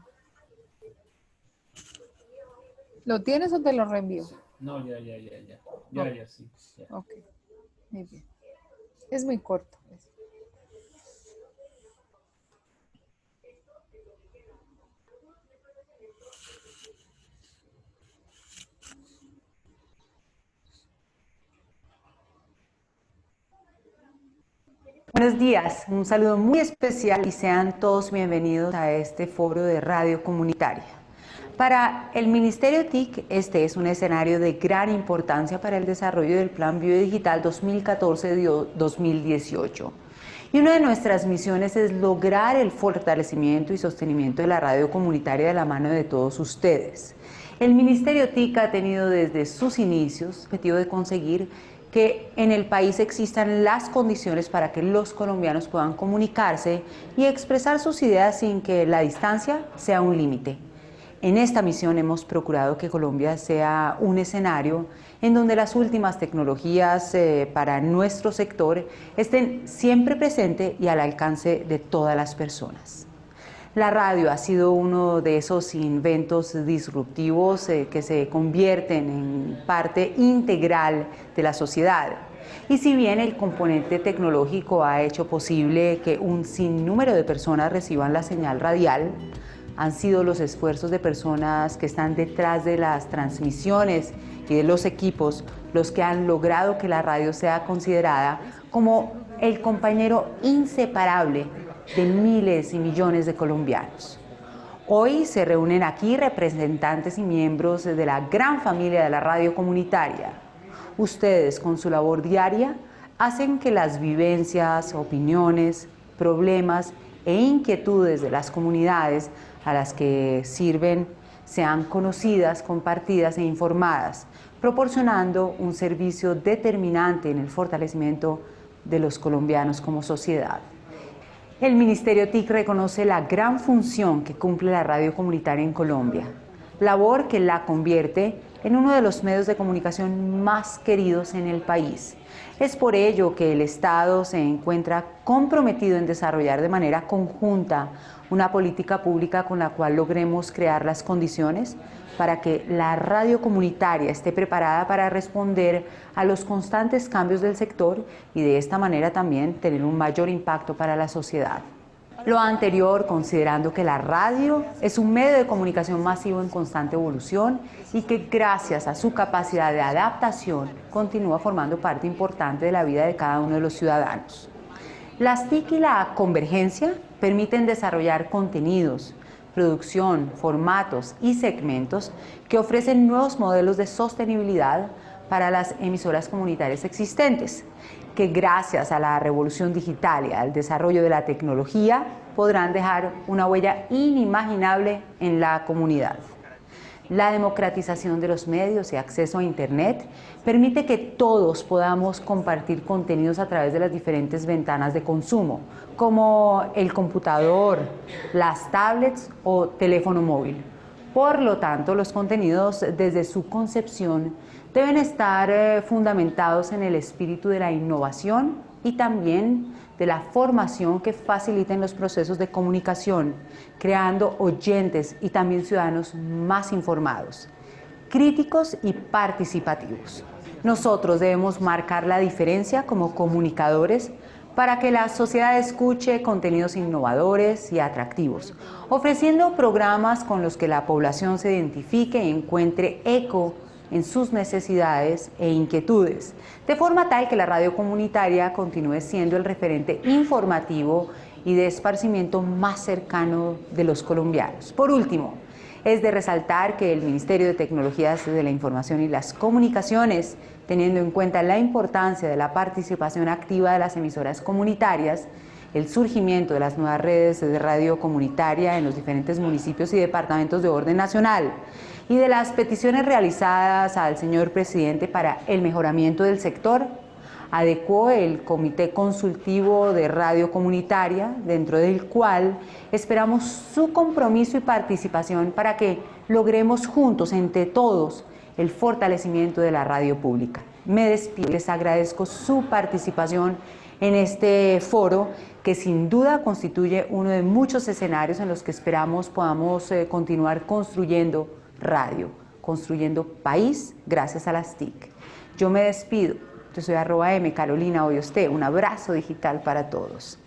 ¿Lo tienes o te lo reenvío? No, ya, sí. Ya. Ok, muy bien. Es muy corto. Buenos días, un saludo muy especial y sean todos bienvenidos a este foro de radio comunitaria. Para el Ministerio TIC, este es un escenario de gran importancia para el desarrollo del Plan Biodigital 2014-2018. Y una de nuestras misiones es lograr el fortalecimiento y sostenimiento de la radio comunitaria de la mano de todos ustedes. El Ministerio TIC ha tenido desde sus inicios el objetivo de conseguir que en el país existan las condiciones para que los colombianos puedan comunicarse y expresar sus ideas sin que la distancia sea un límite. En esta misión hemos procurado que Colombia sea un escenario en donde las últimas tecnologías para nuestro sector estén siempre presentes y al alcance de todas las personas. La radio ha sido uno de esos inventos disruptivos que se convierten en parte integral de la sociedad. Y si bien el componente tecnológico ha hecho posible que un sinnúmero de personas reciban la señal radial, han sido los esfuerzos de personas que están detrás de las transmisiones y de los equipos los que han logrado que la radio sea considerada como el compañero inseparable de miles y millones de colombianos. Hoy se reúnen aquí representantes y miembros de la gran familia de la radio comunitaria. Ustedes, con su labor diaria, hacen que las vivencias, opiniones, problemas e inquietudes de las comunidades a las que sirven sean conocidas, compartidas e informadas, proporcionando un servicio determinante en el fortalecimiento de los colombianos como sociedad. El Ministerio TIC reconoce la gran función que cumple la radio comunitaria en Colombia, labor que la convierte en uno de los medios de comunicación más queridos en el país. Es por ello que el Estado se encuentra comprometido en desarrollar de manera conjunta una política pública con la cual logremos crear las condiciones para que la radio comunitaria esté preparada para responder a los constantes cambios del sector y de esta manera también tener un mayor impacto para la sociedad. Lo anterior considerando que la radio es un medio de comunicación masivo en constante evolución y que gracias a su capacidad de adaptación continúa formando parte importante de la vida de cada uno de los ciudadanos. Las TIC y la convergencia permiten desarrollar contenidos, producción, formatos y segmentos que ofrecen nuevos modelos de sostenibilidad para las emisoras comunitarias existentes, que gracias a la revolución digital y al desarrollo de la tecnología podrán dejar una huella inimaginable en la comunidad. La democratización de los medios y acceso a Internet permite que todos podamos compartir contenidos a través de las diferentes ventanas de consumo, como el computador, las tablets o teléfono móvil. Por lo tanto, los contenidos desde su concepción deben estar fundamentados en el espíritu de la innovación y también de la formación que faciliten los procesos de comunicación, creando oyentes y también ciudadanos más informados, críticos y participativos. Nosotros debemos marcar la diferencia como comunicadores para que la sociedad escuche contenidos innovadores y atractivos, ofreciendo programas con los que la población se identifique y encuentre eco en sus necesidades e inquietudes, de forma tal que la radio comunitaria continúe siendo el referente informativo y de esparcimiento más cercano de los colombianos. Por último, es de resaltar que el Ministerio de Tecnologías de la Información y las Comunicaciones, teniendo en cuenta la importancia de la participación activa de las emisoras comunitarias, el surgimiento de las nuevas redes de radio comunitaria en los diferentes municipios y departamentos de orden nacional, y de las peticiones realizadas al señor presidente para el mejoramiento del sector, adecuó el Comité Consultivo de Radio Comunitaria, dentro del cual esperamos su compromiso y participación para que logremos juntos, entre todos, el fortalecimiento de la radio pública. Me despido, les agradezco su participación en este foro, que sin duda constituye uno de muchos escenarios en los que esperamos podamos continuar construyendo radio, construyendo país gracias a las TIC. Yo me despido, yo soy @mcarolina hoy usted, un abrazo digital para todos.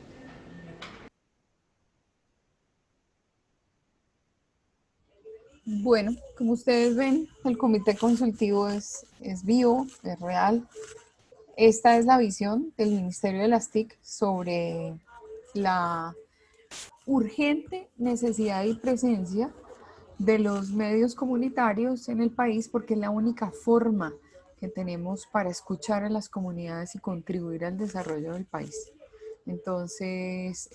Bueno, como ustedes ven, el comité consultivo es vivo, es real. Esta es la visión del Ministerio de las TIC sobre la urgente necesidad y presencia de los medios comunitarios en el país, porque es la única forma que tenemos para escuchar a las comunidades y contribuir al desarrollo del país. Entonces,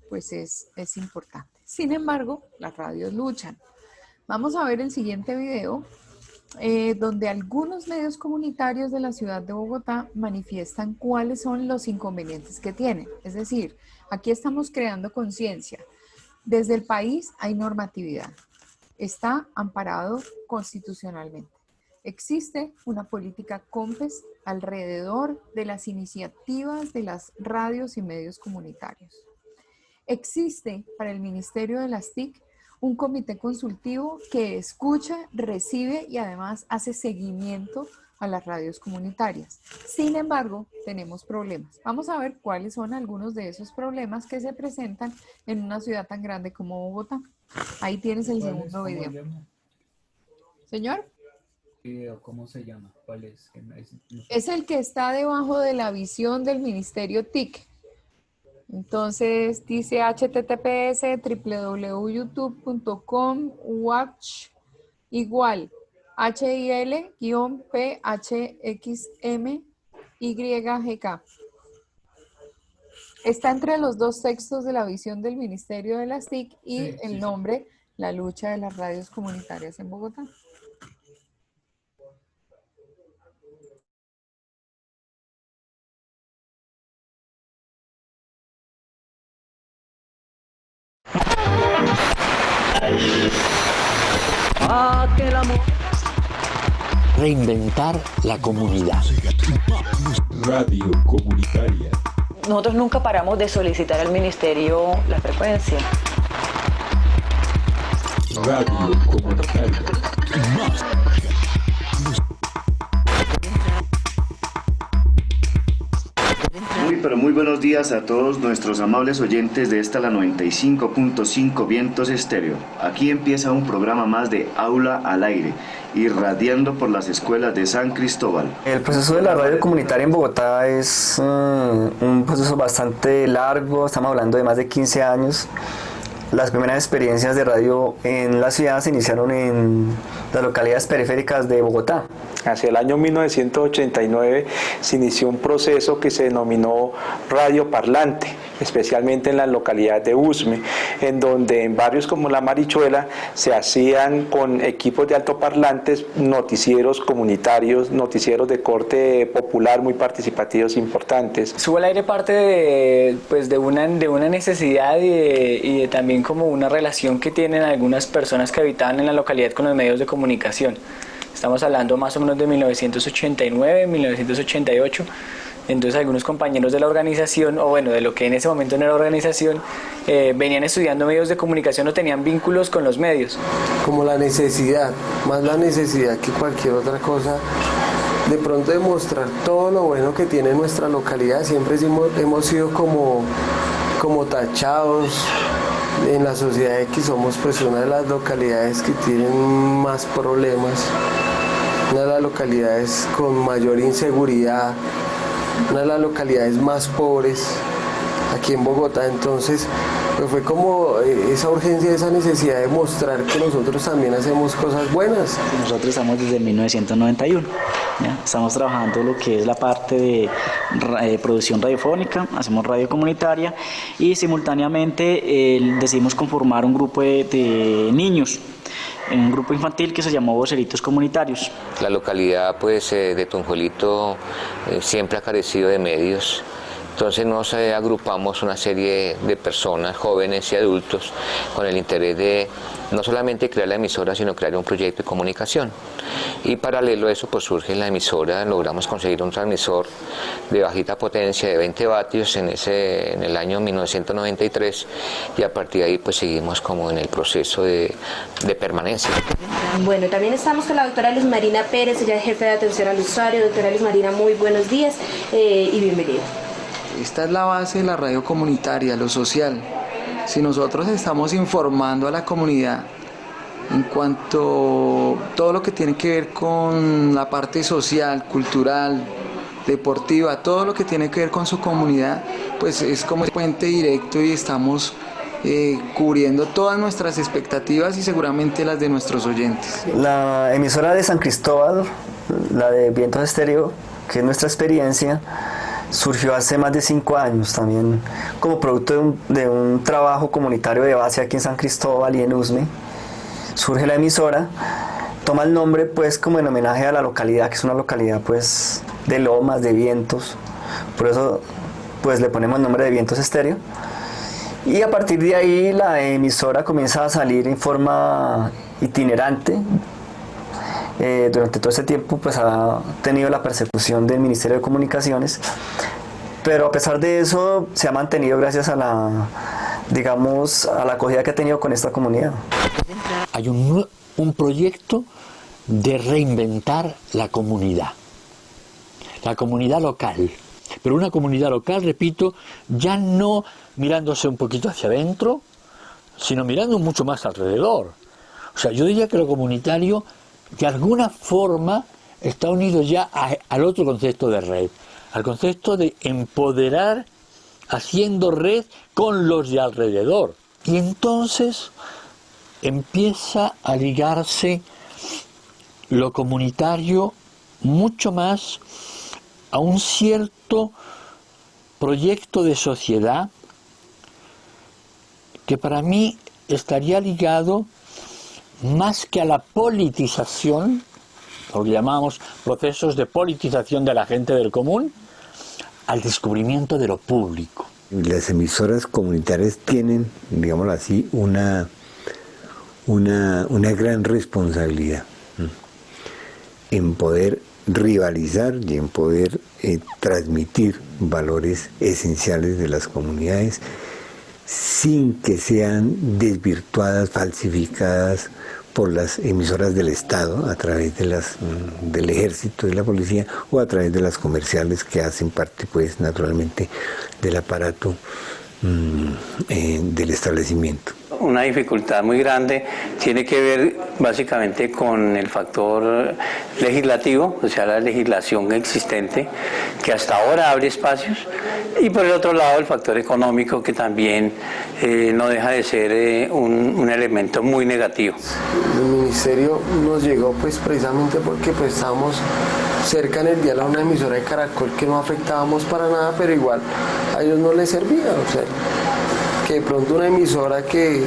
pues es importante. Sin embargo, las radios luchan. Vamos a ver el siguiente video, donde algunos medios comunitarios de la ciudad de Bogotá manifiestan cuáles son los inconvenientes que tienen. Es decir, aquí estamos creando conciencia. Desde el país hay normatividad. Está amparado constitucionalmente. Existe una política COMPES alrededor de las iniciativas de las radios y medios comunitarios. Existe para el Ministerio de las TIC un comité consultivo que escucha, recibe y además hace seguimiento a las radios comunitarias. Sin embargo, tenemos problemas. Vamos a ver cuáles son algunos de esos problemas que se presentan en una ciudad tan grande como Bogotá. Ahí tienes el segundo video. Señor. Video, ¿cómo se llama? ¿Cuál es? Es el que está debajo de la visión del Ministerio TIC. Entonces dice https://www.youtube.com watch igual HIL-PHXMYGK. Está entre los dos textos de la visión del Ministerio de las TIC y el nombre La lucha de las radios comunitarias en Bogotá. Reinventar la comunidad. Radio comunitaria. Nosotros nunca paramos de solicitar al ministerio la frecuencia. Radio comunitaria. Muy buenos días a todos nuestros amables oyentes de esta la 95.5 Vientos Estéreo. Aquí empieza un programa más de Aula al Aire, irradiando por las escuelas de San Cristóbal. El proceso de la radio comunitaria en Bogotá es un proceso bastante largo, estamos hablando de más de 15 años. Las primeras experiencias de radio en la ciudad se iniciaron en las localidades periféricas de Bogotá. Hacia el año 1989 se inició un proceso que se denominó Radio Parlante, especialmente en la localidad de Usme, en donde en barrios como La Marichuela se hacían con equipos de altoparlantes noticieros comunitarios, noticieros de corte popular muy participativos importantes. Sube al Aire parte de una necesidad y de también como una relación que tienen algunas personas que habitaban en la localidad con los medios de comunicación. Estamos hablando más o menos de 1989, 1988. Entonces algunos compañeros de la organización, o bueno, de lo que en ese momento no era organización, venían estudiando medios de comunicación o tenían vínculos con los medios. Como la necesidad, más la necesidad que cualquier otra cosa, de pronto demostrar todo lo bueno que tiene nuestra localidad. Siempre hemos sido como tachados en la sociedad de que somos pues una de las localidades que tienen más problemas, una de las localidades con mayor inseguridad, una de las localidades más pobres aquí en Bogotá. Entonces pues fue como esa urgencia, esa necesidad de mostrar que nosotros también hacemos cosas buenas. Nosotros estamos desde 1991, ¿ya? Estamos trabajando lo que es la parte de producción radiofónica, hacemos radio comunitaria y simultáneamente decidimos conformar un grupo de niños, un grupo infantil que se llamó Voceritos Comunitarios. La localidad pues de Tunjuelito siempre ha carecido de medios. Entonces nos agrupamos una serie de personas, jóvenes y adultos, con el interés de no solamente crear la emisora, sino crear un proyecto de comunicación. Y paralelo a eso pues surge la emisora, logramos conseguir un transmisor de bajita potencia de 20 vatios en el año 1993 y a partir de ahí pues seguimos como en el proceso de permanencia. Bueno, también estamos con la doctora Luz Marina Pérez, ella es jefe de atención al usuario. Doctora Luz Marina, muy buenos días y bienvenida. Esta es la base de la radio comunitaria, lo social. Si nosotros estamos informando a la comunidad en cuanto a todo lo que tiene que ver con la parte social, cultural, deportiva, todo lo que tiene que ver con su comunidad, pues es como el puente directo y estamos cubriendo todas nuestras expectativas y seguramente las de nuestros oyentes. La emisora de San Cristóbal, la de Vientos Estéreo, que es nuestra experiencia, surgió hace más de 5 años también como producto de un trabajo comunitario de base aquí en San Cristóbal y en Usme. Surge la emisora, toma el nombre pues como en homenaje a la localidad, que es una localidad pues de lomas, de vientos, por eso pues le ponemos el nombre de Vientos Estéreo. Y a partir de ahí la emisora comienza a salir en forma itinerante. Durante todo ese tiempo pues ha tenido la persecución del Ministerio de Comunicaciones, pero a pesar de eso se ha mantenido gracias a la acogida que ha tenido con esta comunidad. Hay un proyecto de reinventar la comunidad local, pero una comunidad local, repito, ya no mirándose un poquito hacia adentro, sino mirando mucho más alrededor. O sea, yo diría que lo comunitario de alguna forma está unido ya al otro concepto de red, al concepto de empoderar haciendo red con los de alrededor. Y entonces empieza a ligarse lo comunitario mucho más a un cierto proyecto de sociedad que para mí estaría ligado más que a la politización, lo que llamamos procesos de politización de la gente del común, al descubrimiento de lo público. Las emisoras comunitarias tienen, digámoslo así, una gran responsabilidad en poder rivalizar y en poder transmitir valores esenciales de las comunidades sin que sean desvirtuadas, falsificadas por las emisoras del Estado a través de del ejército, de la policía, o a través de las comerciales que hacen parte, pues, naturalmente, del aparato del establecimiento. Una dificultad muy grande tiene que ver básicamente con el factor legislativo, o sea, la legislación existente, que hasta ahora abre espacios, y por el otro lado el factor económico, que también no deja de ser un elemento muy negativo. El ministerio nos llegó pues precisamente porque pues estábamos cerca en el dial a una emisora de Caracol que no afectábamos para nada, pero igual a ellos no les servía, o sea, que de pronto una emisora que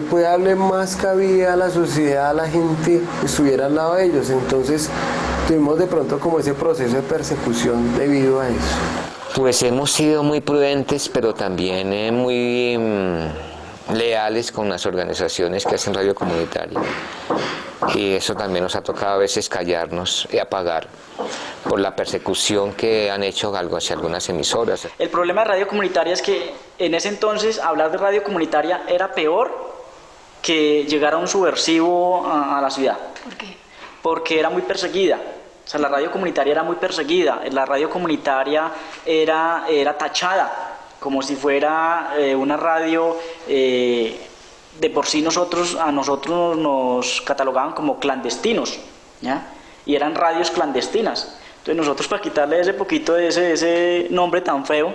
pueda darle más cabida a la sociedad, a la gente, estuviera al lado de ellos. Entonces tuvimos de pronto como ese proceso de persecución debido a eso. Pues hemos sido muy prudentes, pero también muy leales con las organizaciones que hacen radio comunitaria. Y eso también nos ha tocado a veces callarnos y apagar por la persecución que han hecho hacia algunas emisoras. El problema de radio comunitaria es que en ese entonces hablar de radio comunitaria era peor que llegar a un subversivo a la ciudad. ¿Por qué? Porque era muy perseguida. O sea, la radio comunitaria era muy perseguida. La radio comunitaria era tachada como si fuera una radio... de por sí a nosotros nos catalogaban como clandestinos, ¿ya? Y eran radios clandestinas. Entonces nosotros, para quitarle ese poquito de ese nombre tan feo,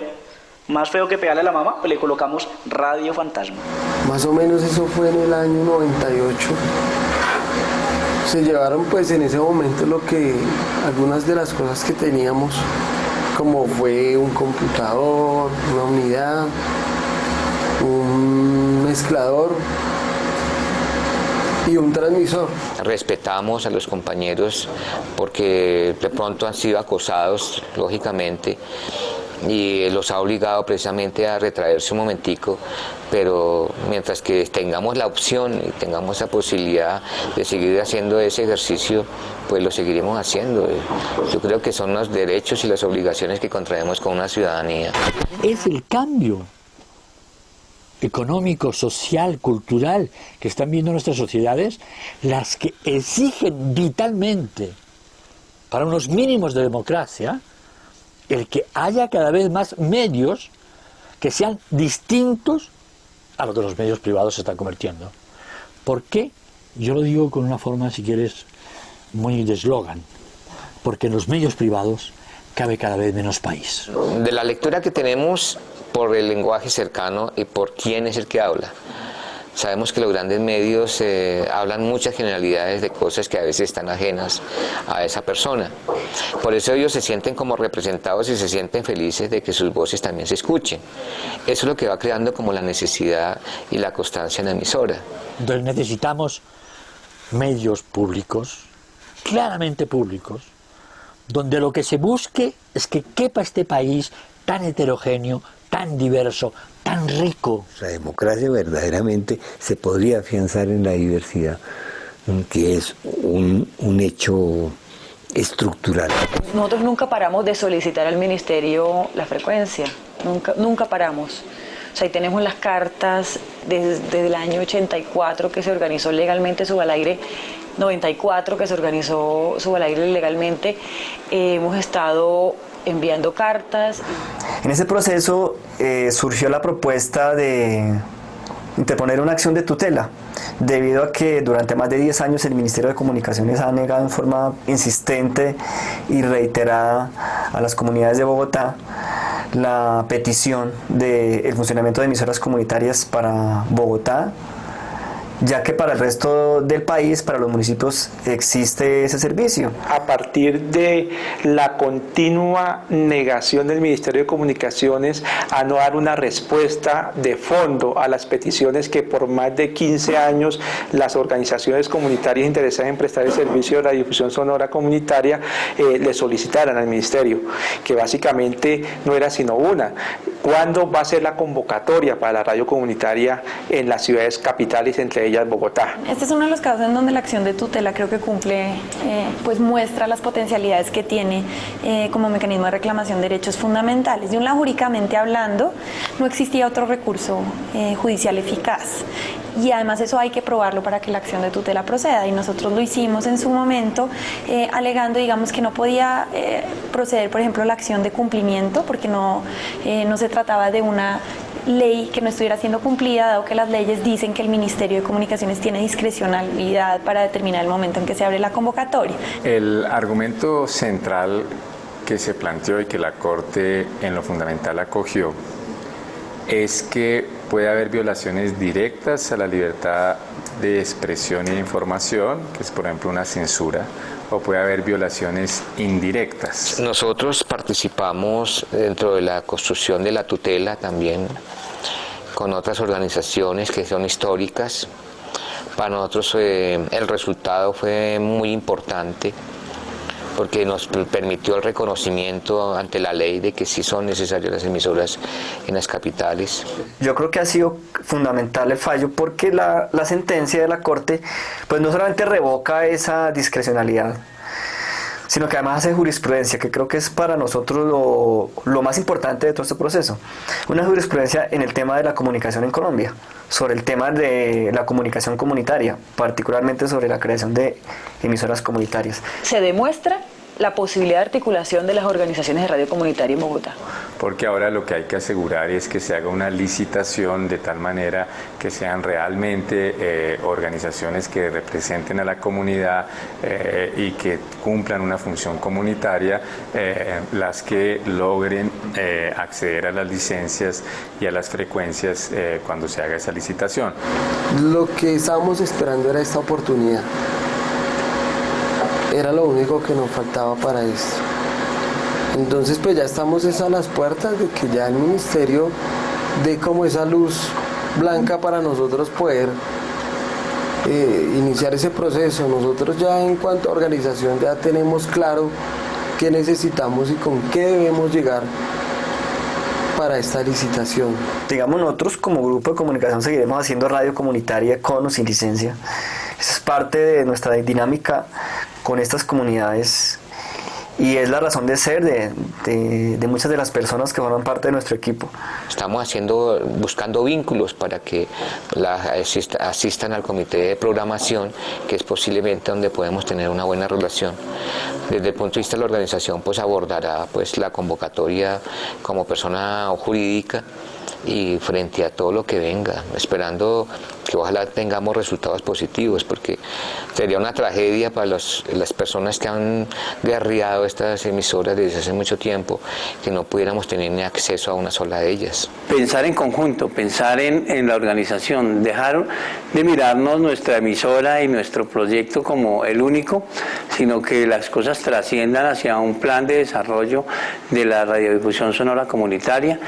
más feo que pegarle a la mamá, pues le colocamos Radio Fantasma. Más o menos eso fue en el año 98. Se llevaron pues en ese momento algunas de las cosas que teníamos, como fue un computador, una unidad, un mezclador y un transmisor. Respetamos a los compañeros porque de pronto han sido acosados, lógicamente, y los ha obligado precisamente a retraerse un momentico, pero mientras que tengamos la opción y tengamos la posibilidad de seguir haciendo ese ejercicio, pues lo seguiremos haciendo. Yo creo que son los derechos y las obligaciones que contraemos con una ciudadanía. Es el cambio económico, social, cultural que están viendo nuestras sociedades las que exigen vitalmente, para unos mínimos de democracia, el que haya cada vez más medios que sean distintos a lo que los medios privados se están convirtiendo. ¿Por qué? Yo lo digo con una forma, si quieres, muy de eslogan. Porque en los medios privados cabe cada vez menos país. De la lectura que tenemos por el lenguaje cercano y por quién es el que habla. Sabemos que los grandes medios hablan muchas generalidades de cosas que a veces están ajenas a esa persona. Por eso ellos se sienten como representados y se sienten felices de que sus voces también se escuchen. Eso es lo que va creando como la necesidad y la constancia en la emisora. Entonces necesitamos medios públicos, claramente públicos, donde lo que se busque es que quepa este país tan heterogéneo, tan diverso, tan rico. La democracia verdaderamente se podría afianzar en la diversidad, que es un hecho estructural. Nosotros nunca paramos de solicitar al ministerio la frecuencia, nunca paramos. O sea, ahí tenemos las cartas desde el año 84 que se organizó legalmente Subalaire, 94 que se organizó Subalaire legalmente. Hemos estado enviando cartas. En ese proceso surgió la propuesta de interponer una acción de tutela, debido a que durante más de 10 años el Ministerio de Comunicaciones ha negado en forma insistente y reiterada a las comunidades de Bogotá la petición del funcionamiento de emisoras comunitarias para Bogotá, ya que para el resto del país, para los municipios, existe ese servicio. A partir de la continua negación del Ministerio de Comunicaciones a no dar una respuesta de fondo a las peticiones que por más de 15 años las organizaciones comunitarias interesadas en prestar el servicio de la difusión sonora comunitaria le solicitaran al Ministerio, que básicamente no era sino una: ¿cuándo va a ser la convocatoria para la radio comunitaria en las ciudades capitales, entre ellas Bogotá? Este es uno de los casos en donde la acción de tutela creo que cumple, pues muestra las potencialidades que tiene como mecanismo de reclamación de derechos fundamentales. De un lado, jurídicamente hablando, no existía otro recurso judicial eficaz. Y además eso hay que probarlo para que la acción de tutela proceda, y nosotros lo hicimos en su momento alegando, digamos, que no podía proceder, por ejemplo, la acción de cumplimiento, porque no se trataba de una ley que no estuviera siendo cumplida, dado que las leyes dicen que el Ministerio de Comunicaciones tiene discrecionalidad para determinar el momento en que se abre la convocatoria. El argumento central que se planteó y que la Corte en lo fundamental acogió es que puede haber violaciones directas a la libertad de expresión y de información, que es por ejemplo una censura, o puede haber violaciones indirectas. Nosotros participamos dentro de la construcción de la tutela también con otras organizaciones que son históricas. Para nosotros el resultado fue muy importante, porque nos permitió el reconocimiento ante la ley de que sí son necesarias las emisoras en las capitales. Yo creo que ha sido fundamental el fallo, porque la sentencia de la Corte pues no solamente revoca esa discrecionalidad, sino que además hace jurisprudencia, que creo que es para nosotros lo más importante de todo este proceso. Una jurisprudencia en el tema de la comunicación en Colombia, sobre el tema de la comunicación comunitaria, particularmente sobre la creación de emisoras comunitarias. Se demuestra la posibilidad de articulación de las organizaciones de radio comunitaria en Bogotá. Porque ahora lo que hay que asegurar es que se haga una licitación de tal manera que sean realmente organizaciones que representen a la comunidad y que cumplan una función comunitaria, las que logren acceder a las licencias y a las frecuencias cuando se haga esa licitación. Lo que estábamos esperando era esta oportunidad. Era lo único que nos faltaba para esto. Entonces pues ya estamos a las puertas de que ya el ministerio dé como esa luz blanca para nosotros poder iniciar ese proceso. Nosotros ya en cuanto a organización ya tenemos claro qué necesitamos y con qué debemos llegar para esta licitación. Digamos, nosotros como grupo de comunicación seguiremos haciendo radio comunitaria con o sin licencia. Esa es parte de nuestra dinámica con estas comunidades y es la razón de ser de muchas de las personas que forman parte de nuestro equipo. Estamos buscando vínculos para que asistan al comité de programación, que es posiblemente donde podemos tener una buena relación. Desde el punto de vista de la organización, pues abordará pues la convocatoria como persona jurídica y frente a todo lo que venga, esperando que ojalá tengamos resultados positivos, porque sería una tragedia para las personas que han guerreado estas emisoras desde hace mucho tiempo, que no pudiéramos tener ni acceso a una sola de ellas. Pensar en conjunto, pensar en la organización, dejar de mirarnos nuestra emisora y nuestro proyecto como el único, sino que las cosas trasciendan hacia un plan de desarrollo de la radiodifusión sonora comunitaria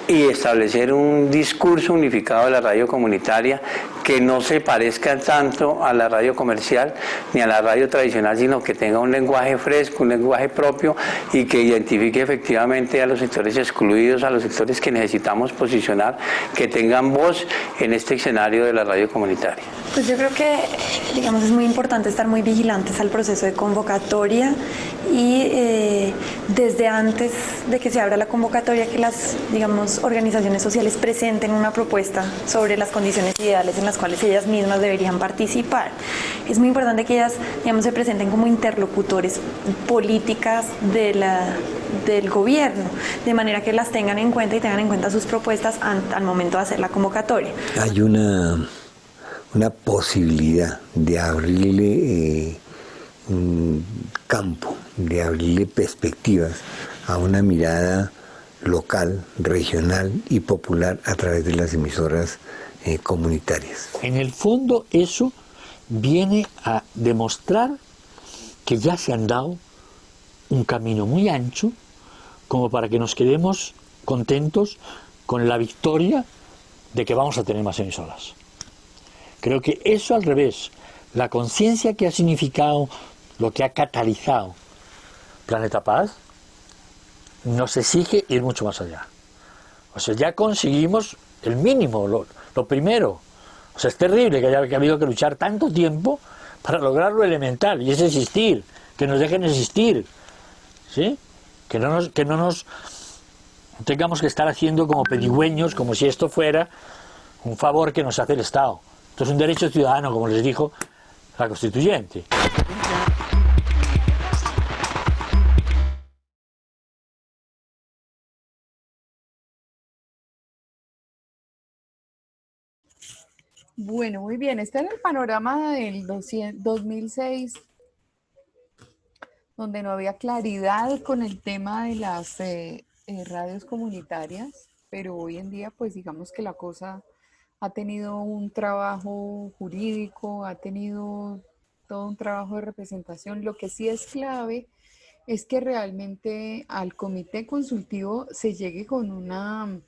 y establecer un discurso unificado de la radio comunitaria que no se parezca tanto a la radio comercial ni a la radio tradicional, sino que tenga un lenguaje fresco, un lenguaje propio y que identifique efectivamente a los sectores excluidos, a los sectores que necesitamos posicionar, que tengan voz en este escenario de la radio comunitaria. Pues yo creo que, digamos, es muy importante estar muy vigilantes al proceso de convocatoria y desde antes de que se abra la convocatoria que las, digamos, organizaciones sociales presenten una propuesta sobre las condiciones ideales en las cuales ellas mismas deberían participar. Es muy importante que ellas, digamos, se presenten como interlocutores políticas del gobierno, de manera que las tengan en cuenta y tengan en cuenta sus propuestas al momento de hacer la convocatoria. Hay una posibilidad de abrirle un campo, de abrirle perspectivas a una mirada local, regional y popular a través de las emisoras comunitarias. En el fondo eso viene a demostrar que ya se han dado un camino muy ancho como para que nos quedemos contentos con la victoria de que vamos a tener más emisoras. Creo que eso al revés, la conciencia que ha significado, lo que ha catalizado Planeta Paz, nos exige ir mucho más allá. O sea, ya conseguimos el mínimo, lo primero. O sea, es terrible que haya habido que luchar tanto tiempo para lograr lo elemental, y es existir, que nos dejen existir, ¿sí? Que no nos tengamos que estar haciendo como pedigüeños, como si esto fuera un favor que nos hace el Estado. Esto es un derecho ciudadano, como les dijo la Constituyente. Bueno, muy bien. Este era el panorama del 2006, donde no había claridad con el tema de las radios comunitarias, pero hoy en día, pues digamos que la cosa ha tenido un trabajo jurídico, ha tenido todo un trabajo de representación. Lo que sí es clave es que realmente al comité consultivo se llegue con una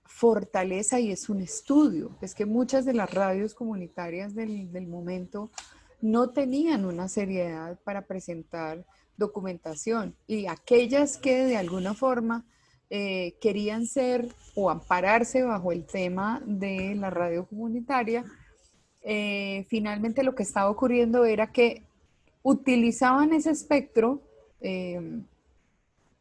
fortaleza, y es un estudio. Es que muchas de las radios comunitarias del momento no tenían una seriedad para presentar documentación, y aquellas que de alguna forma querían ser o ampararse bajo el tema de la radio comunitaria, finalmente lo que estaba ocurriendo era que utilizaban ese espectro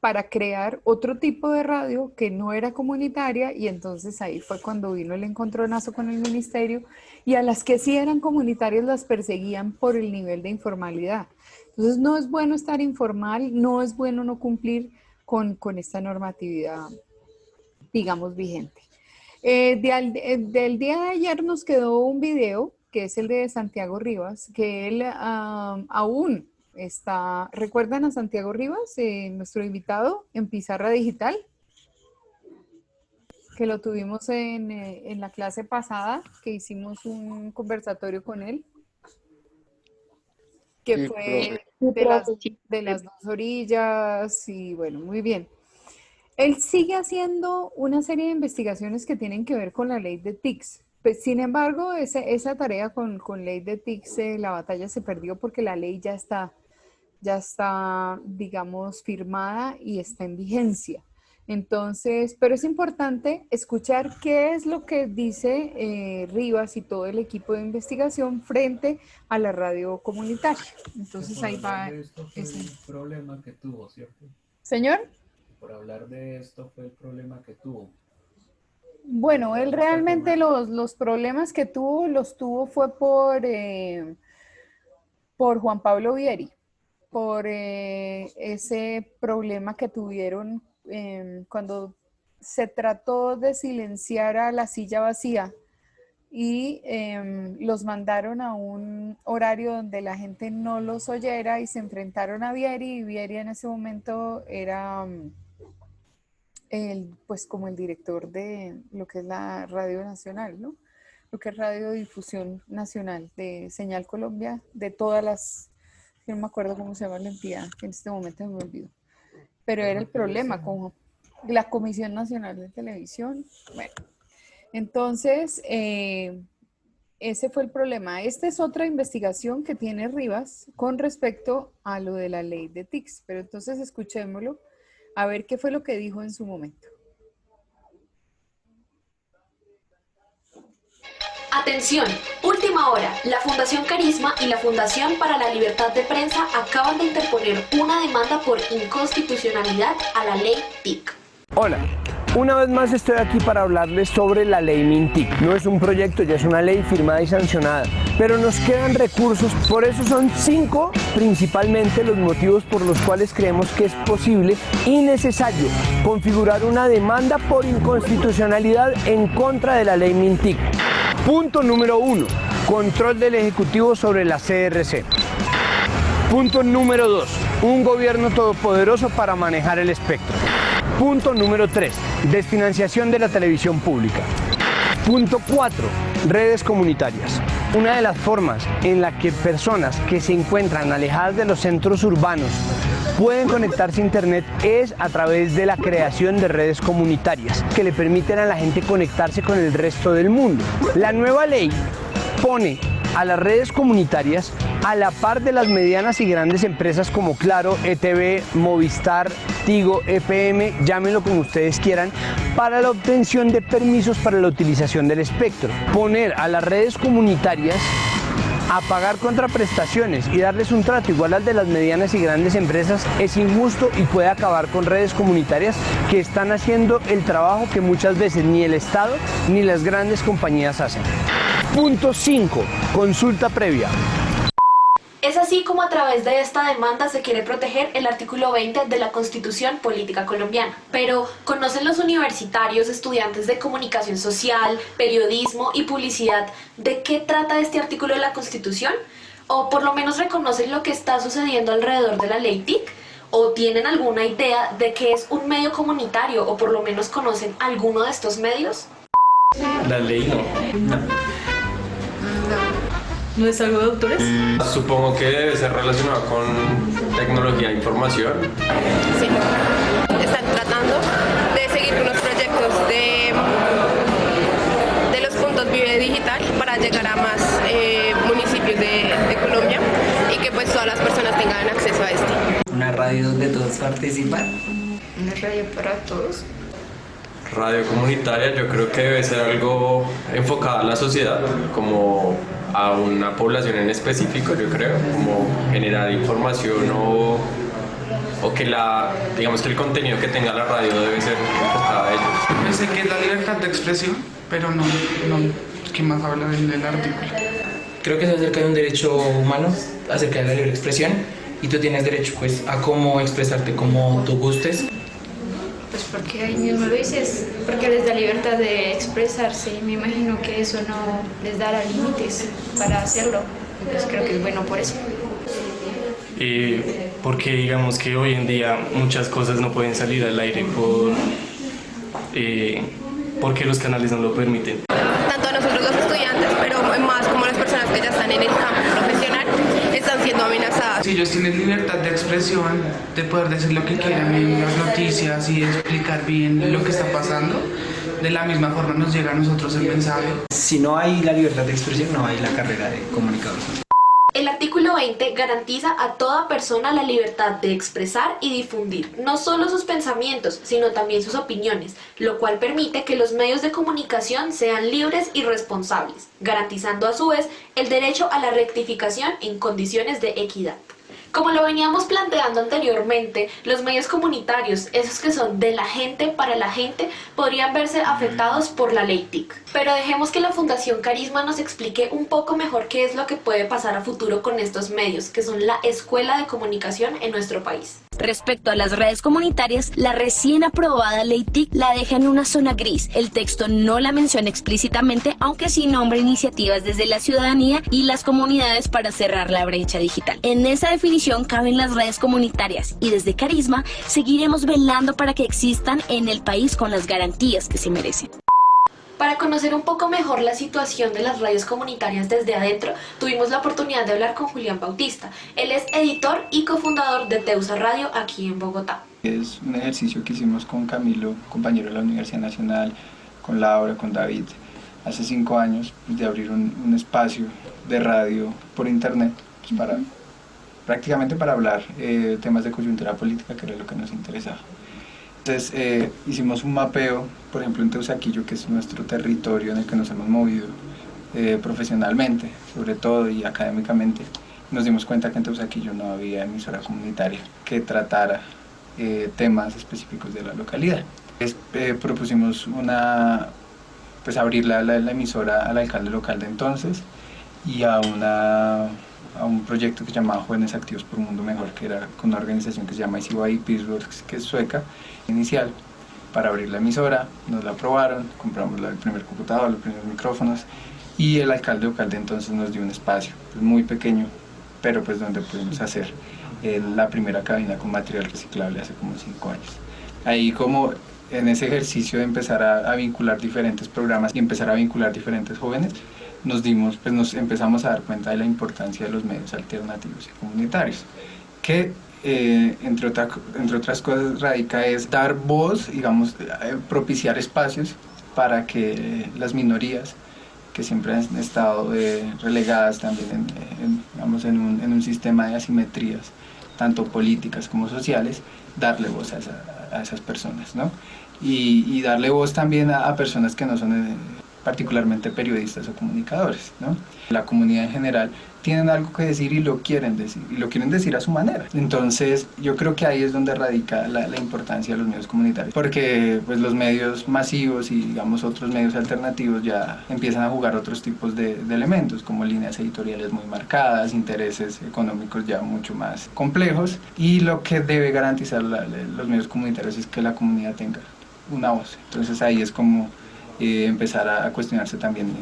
para crear otro tipo de radio que no era comunitaria, y entonces ahí fue cuando vino el encontronazo con el ministerio, y a las que sí eran comunitarias las perseguían por el nivel de informalidad. Entonces no es bueno estar informal, no es bueno no cumplir con esta normatividad, digamos, vigente. Del día de ayer nos quedó un video, que es el de Santiago Rivas, que él aún está. ¿Recuerdan a Santiago Rivas, nuestro invitado en Pizarra Digital? Que lo tuvimos en la clase pasada, que hicimos un conversatorio con él, que sí, fue de las dos orillas, y bueno, muy bien. Él sigue haciendo una serie de investigaciones que tienen que ver con la ley de TICS. Pues, sin embargo, esa tarea con ley de TICS, la batalla se perdió porque la ley ya está, digamos, firmada y está en vigencia. Entonces, pero es importante escuchar qué es lo que dice Rivas y todo el equipo de investigación frente a la radio comunitaria. Entonces ahí va. Esto fue el problema que tuvo, ¿cierto? ¿Señor? Por hablar de esto fue el problema que tuvo. Bueno, él realmente los problemas que tuvo, los tuvo fue por Juan Pablo Vieri, por ese problema que tuvieron cuando se trató de silenciar a La Silla Vacía, y los mandaron a un horario donde la gente no los oyera, y se enfrentaron a Vieri, y Vieri en ese momento era pues como el director de lo que es la Radio Nacional, ¿no? Lo que es Radiodifusión Nacional de Señal Colombia, de todas las, no me acuerdo cómo se llama la entidad, que en este momento me olvido, pero era el problema con la Comisión Nacional de Televisión. Bueno, entonces ese fue el problema. Esta es otra investigación que tiene Rivas con respecto a lo de la ley de TICS, pero entonces escuchémoslo a ver qué fue lo que dijo en su momento. Atención, última hora. La Fundación Carisma y la Fundación para la Libertad de Prensa acaban de interponer una demanda por inconstitucionalidad a la ley TIC. Hola. Una vez más estoy aquí para hablarles sobre la ley MINTIC. No es un proyecto, ya es una ley firmada y sancionada, pero nos quedan recursos. Por eso son 5 principalmente los motivos por los cuales creemos que es posible y necesario configurar una demanda por inconstitucionalidad en contra de la ley MINTIC. Punto número 1. Control del Ejecutivo sobre la CRC. Punto número 2. Un gobierno todopoderoso para manejar el espectro. Punto número 3, desfinanciación de la televisión pública. Punto 4, redes comunitarias. Una de las formas en la que personas que se encuentran alejadas de los centros urbanos pueden conectarse a internet es a través de la creación de redes comunitarias que le permiten a la gente conectarse con el resto del mundo. La nueva ley pone a las redes comunitarias a la par de las medianas y grandes empresas como Claro, ETV, Movistar, Tigo, EPM, llámenlo como ustedes quieran, para la obtención de permisos para la utilización del espectro. Poner a las redes comunitarias a pagar contraprestaciones y darles un trato igual al de las medianas y grandes empresas es injusto y puede acabar con redes comunitarias que están haciendo el trabajo que muchas veces ni el Estado ni las grandes compañías hacen. Punto 5. Consulta previa. Es así como a través de esta demanda se quiere proteger el artículo 20 de la Constitución Política Colombiana. Pero, ¿conocen los universitarios, estudiantes de comunicación social, periodismo y publicidad de qué trata este artículo de la Constitución? ¿O por lo menos reconocen lo que está sucediendo alrededor de la ley TIC? ¿O tienen alguna idea de qué es un medio comunitario o por lo menos conocen alguno de estos medios? La ley no. ¿No es algo de autores? Supongo que debe ser relacionado con tecnología e información. Sí. Están tratando de seguir unos proyectos de los puntos Vive Digital para llegar a más municipios de Colombia y que pues todas las personas tengan acceso a este. Una radio donde todos participan. Una radio para todos. Radio comunitaria yo creo que debe ser algo enfocado a la sociedad, como a una población en específico, yo creo, como generar información o que digamos que el contenido que tenga la radio debe ser enfocado a ellos. Yo sé que es la libertad de expresión, pero no, ¿qué más habla del artículo? Creo que es acerca de un derecho humano, acerca de la libre expresión, y tú tienes derecho pues a cómo expresarte como tú gustes. Pues porque ahí mismo lo dices, porque les da libertad de expresarse. Me imagino que eso no les dará límites para hacerlo. Pues creo que es bueno por eso. Porque digamos que hoy en día muchas cosas no pueden salir al aire porque los canales no lo permiten. Tanto a nosotros los estudiantes, pero más como las personas que ya están en el campo profesional, están siendo amenazadas. Si ellos tienen libertad de expresión, de poder decir lo que quieran en las noticias y explicar bien lo que está pasando, de la misma forma nos llega a nosotros el mensaje. Si no hay la libertad de expresión, no hay la carrera de comunicador social. El artículo 20 garantiza a toda persona la libertad de expresar y difundir no solo sus pensamientos, sino también sus opiniones, lo cual permite que los medios de comunicación sean libres y responsables, garantizando a su vez el derecho a la rectificación en condiciones de equidad. Como lo veníamos planteando anteriormente, los medios comunitarios, esos que son de la gente para la gente, podrían verse afectados por la ley TIC. Pero dejemos que la Fundación Carisma nos explique un poco mejor qué es lo que puede pasar a futuro con estos medios, que son la escuela de comunicación en nuestro país. Respecto a las redes comunitarias, la recién aprobada ley TIC la deja en una zona gris. El texto no la menciona explícitamente, aunque sí nombra iniciativas desde la ciudadanía y las comunidades para cerrar la brecha digital. En esa definición caben las redes comunitarias y desde Carisma seguiremos velando para que existan en el país con las garantías que se merecen. Para conocer un poco mejor la situación de las radios comunitarias desde adentro, tuvimos la oportunidad de hablar con Julián Bautista. Él es editor y cofundador de Teusa Radio aquí en Bogotá. Es un ejercicio que hicimos con Camilo, compañero de la Universidad Nacional, con Laura, con David, hace 5 años, de abrir un espacio de radio por internet, pues prácticamente para hablar temas de coyuntura política, que era lo que nos interesaba. Entonces hicimos un mapeo, por ejemplo en Teusaquillo, que es nuestro territorio en el que nos hemos movido profesionalmente, sobre todo, y académicamente. Nos dimos cuenta que en Teusaquillo no había emisora comunitaria que tratara temas específicos de la localidad. Propusimos abrir la emisora al alcalde local de entonces y a un proyecto que se llamaba Jóvenes Activos por un Mundo Mejor, que era con una organización que se llama ICY Peaceworks, que es sueca, inicial, para abrir la emisora. Nos la aprobaron, compramos el primer computador, los primeros micrófonos, y el alcalde local de entonces nos dio un espacio pues muy pequeño, pero pues donde pudimos hacer la primera cabina con material reciclable hace como 5 años. Ahí como en ese ejercicio de empezar a vincular diferentes programas y empezar a vincular diferentes jóvenes, nos empezamos a dar cuenta de la importancia de los medios alternativos y comunitarios, que entre otras cosas radica es dar voz, digamos, propiciar espacios para que las minorías que siempre han estado relegadas también en un sistema de asimetrías, tanto políticas como sociales, darle voz a esas personas, ¿no? Y darle voz también a personas que no son particularmente periodistas o comunicadores, ¿no? La comunidad en general tienen algo que decir y lo quieren decir a su manera. Entonces yo creo que ahí es donde radica la importancia de los medios comunitarios, porque pues los medios masivos y digamos otros medios alternativos ya empiezan a jugar otros tipos de elementos, como líneas editoriales muy marcadas, intereses económicos ya mucho más complejos, y lo que debe garantizar los medios comunitarios es que la comunidad tenga una voz. Entonces ahí es como empezar a cuestionarse también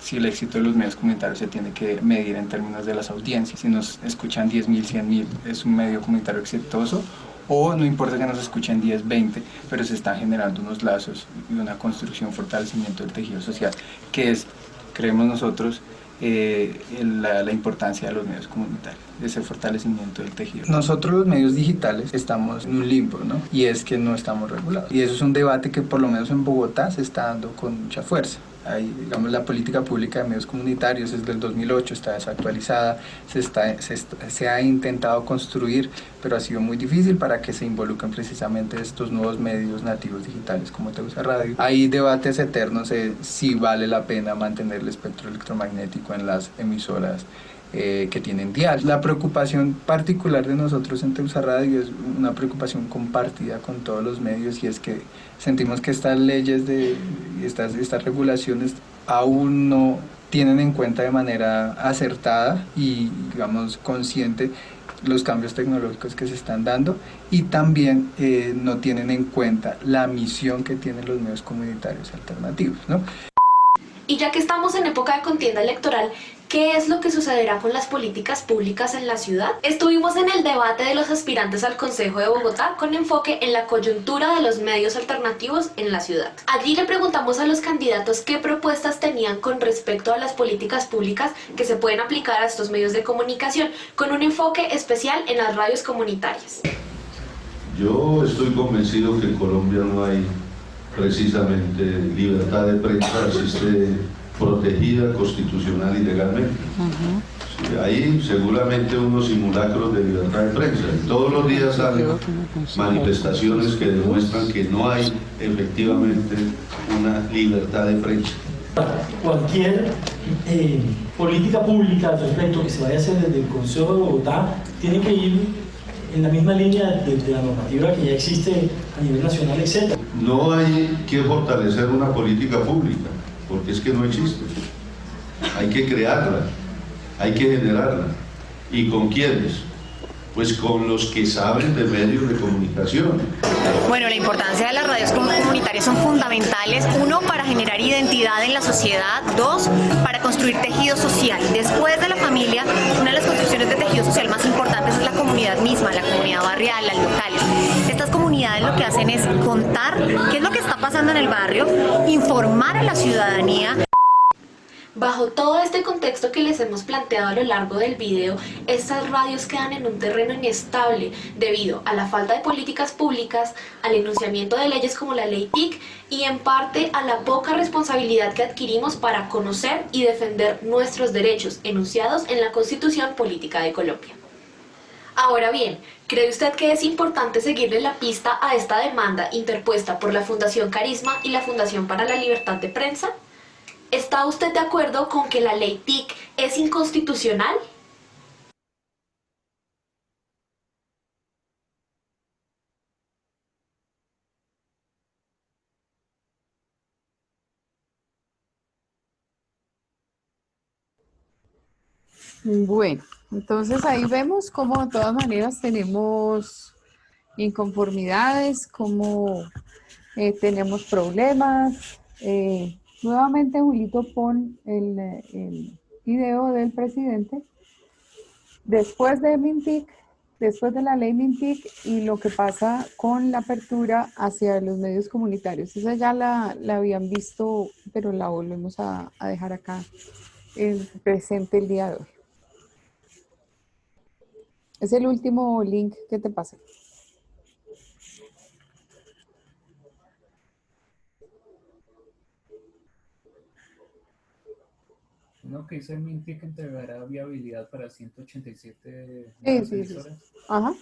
si el éxito de los medios comunitarios se tiene que medir en términos de las audiencias. Si nos escuchan 10.000, 100.000, ¿es un medio comunitario exitoso? O no importa que nos escuchen 10, 20, pero se están generando unos lazos y una construcción, fortalecimiento del tejido social, que es, creemos nosotros, la importancia de los medios comunitarios, ese fortalecimiento del tejido. Nosotros los medios digitales estamos en un limbo, ¿no? Y es que no estamos regulados. Y eso es un debate que por lo menos en Bogotá se está dando con mucha fuerza. Hay, digamos, la política pública de medios comunitarios es del 2008, está desactualizada, se ha intentado construir, pero ha sido muy difícil para que se involucren precisamente estos nuevos medios nativos digitales como Teusa Radio. Hay debates eternos de si vale la pena mantener el espectro electromagnético en las emisoras que tienen dial. La preocupación particular de nosotros en Teusa Radio es una preocupación compartida con todos los medios, y es que sentimos que estas leyes estas regulaciones aún no tienen en cuenta de manera acertada y, digamos, consciente los cambios tecnológicos que se están dando, y también no tienen en cuenta la misión que tienen los medios comunitarios alternativos, ¿no? Y ya que estamos en época de contienda electoral, ¿qué es lo que sucederá con las políticas públicas en la ciudad? Estuvimos en el debate de los aspirantes al Consejo de Bogotá con enfoque en la coyuntura de los medios alternativos en la ciudad. Allí le preguntamos a los candidatos qué propuestas tenían con respecto a las políticas públicas que se pueden aplicar a estos medios de comunicación, con un enfoque especial en las radios comunitarias. Yo estoy convencido que en Colombia no hay precisamente libertad de prensa, existe protegida constitucional y legalmente. Sí, hay seguramente unos simulacros de libertad de prensa. Todos los días salen manifestaciones que demuestran que no hay efectivamente una libertad de prensa. Cualquier política pública al respecto que se vaya a hacer desde el Consejo de Bogotá tiene que ir en la misma línea de la normativa que ya existe a nivel nacional, etc. No hay que fortalecer una política pública, porque es que no existe. Hay que crearla, hay que generarla. ¿Y con quiénes? Pues con los que saben de medios de comunicación. Bueno, la importancia de las radios comunitarias son fundamentales. Uno, para generar identidad en la sociedad. Dos, para construir tejido social. Después de la familia, una de las construcciones de tejido social más importantes es la comunidad misma, la comunidad barrial, las locales. Estas comunidades lo que hacen es contar qué es lo que está pasando en el barrio, informar a la ciudadanía. Bajo todo este contexto que les hemos planteado a lo largo del video, estas radios quedan en un terreno inestable debido a la falta de políticas públicas, al enunciamiento de leyes como la ley TIC y en parte a la poca responsabilidad que adquirimos para conocer y defender nuestros derechos enunciados en la Constitución Política de Colombia. Ahora bien, ¿cree usted que es importante seguirle la pista a esta demanda interpuesta por la Fundación Carisma y la Fundación para la Libertad de Prensa? ¿Está usted de acuerdo con que la ley TIC es inconstitucional? Bueno, entonces ahí vemos cómo de todas maneras tenemos inconformidades, cómo tenemos problemas. Nuevamente, Julito, pon el video del presidente. Después de Mintic, después de la ley MINTIC y lo que pasa con la apertura hacia los medios comunitarios. Esa ya la habían visto, pero la volvemos a dejar acá presente el día de hoy. Es el último link que te pasé. Uno que dice Mintic entregará viabilidad para 187 Sí. emisoras. Ajá.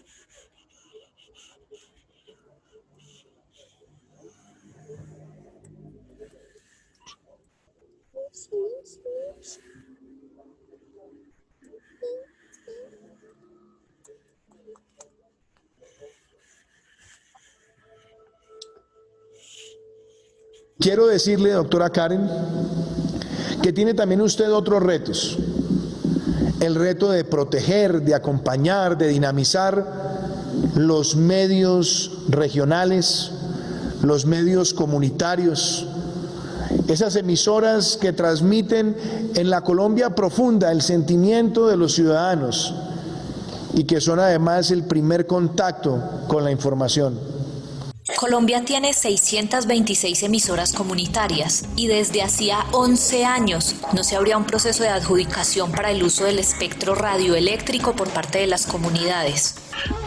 Quiero decirle, doctora Karen, que tiene también usted otros retos. El reto de proteger, de acompañar, de dinamizar los medios regionales, los medios comunitarios, esas emisoras que transmiten en la Colombia profunda el sentimiento de los ciudadanos y que son además el primer contacto con la información. Colombia tiene 626 emisoras comunitarias y desde hacía 11 años no se abría un proceso de adjudicación para el uso del espectro radioeléctrico por parte de las comunidades.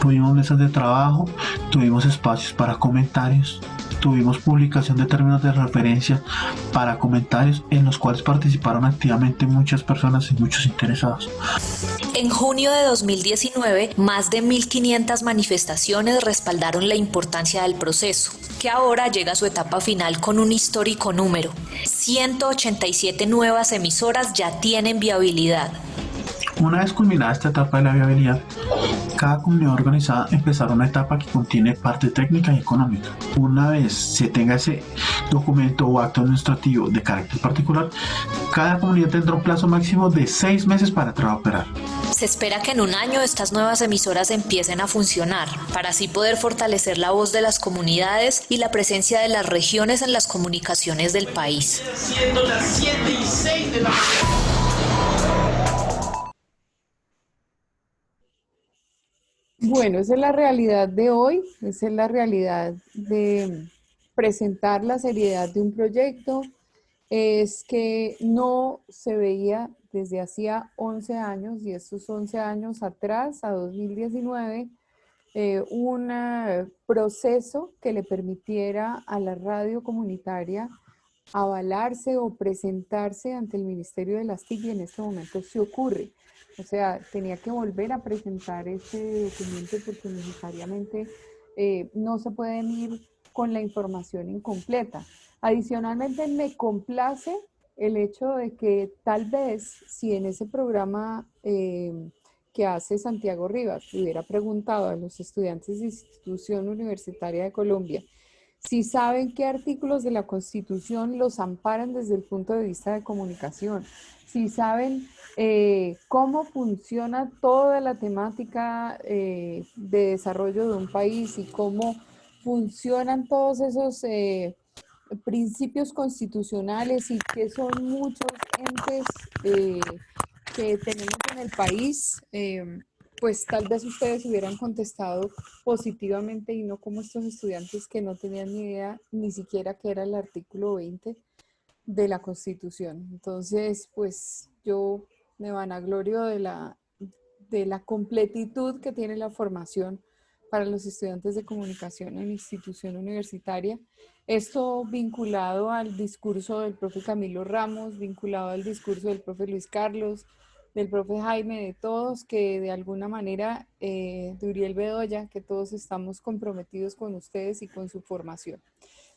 Tuvimos mesas de trabajo, tuvimos espacios para comentarios, tuvimos publicación de términos de referencia para comentarios en los cuales participaron activamente muchas personas y muchos interesados. En junio de 2019, más de 1.500 manifestaciones respaldaron la importancia del proceso, que ahora llega a su etapa final con un histórico número. 187 nuevas emisoras ya tienen viabilidad. Una vez culminada esta etapa de la viabilidad, cada comunidad organizada empezará una etapa que contiene parte técnica y económica. Una vez se tenga ese documento o acto administrativo de carácter particular, cada comunidad tendrá un plazo máximo de 6 meses para entrar a operar. Se espera que en un año estas nuevas emisoras empiecen a funcionar, para así poder fortalecer la voz de las comunidades y la presencia de las regiones en las comunicaciones del país. Siendo las 7:06 de la mañana. Bueno, esa es la realidad de hoy, esa es la realidad de presentar la seriedad de un proyecto, es que no se veía desde hacía 11 años, y estos 11 años atrás, a 2019, un proceso que le permitiera a la radio comunitaria avalarse o presentarse ante el Ministerio de las TIC, y en este momento sí ocurre. O sea, tenía que volver a presentar este documento porque necesariamente no se pueden ir con la información incompleta. Adicionalmente, me complace el hecho de que tal vez si en ese programa que hace Santiago Rivas hubiera preguntado a los estudiantes de Institución Universitaria de Colombia si saben qué artículos de la Constitución los amparan desde el punto de vista de comunicación, si saben cómo funciona toda la temática de desarrollo de un país y cómo funcionan todos esos principios constitucionales, y que son muchos entes que tenemos en el país, pues tal vez ustedes hubieran contestado positivamente y no como estos estudiantes que no tenían ni idea ni siquiera qué era el artículo 20 de la Constitución. Entonces, pues yo me vanaglorio de la completitud que tiene la formación para los estudiantes de comunicación en institución universitaria. Esto vinculado al discurso del profe Camilo Ramos, vinculado al discurso del profe Luis Carlos, del profe Jaime, de todos, que de alguna manera, de Uriel Bedoya, que todos estamos comprometidos con ustedes y con su formación.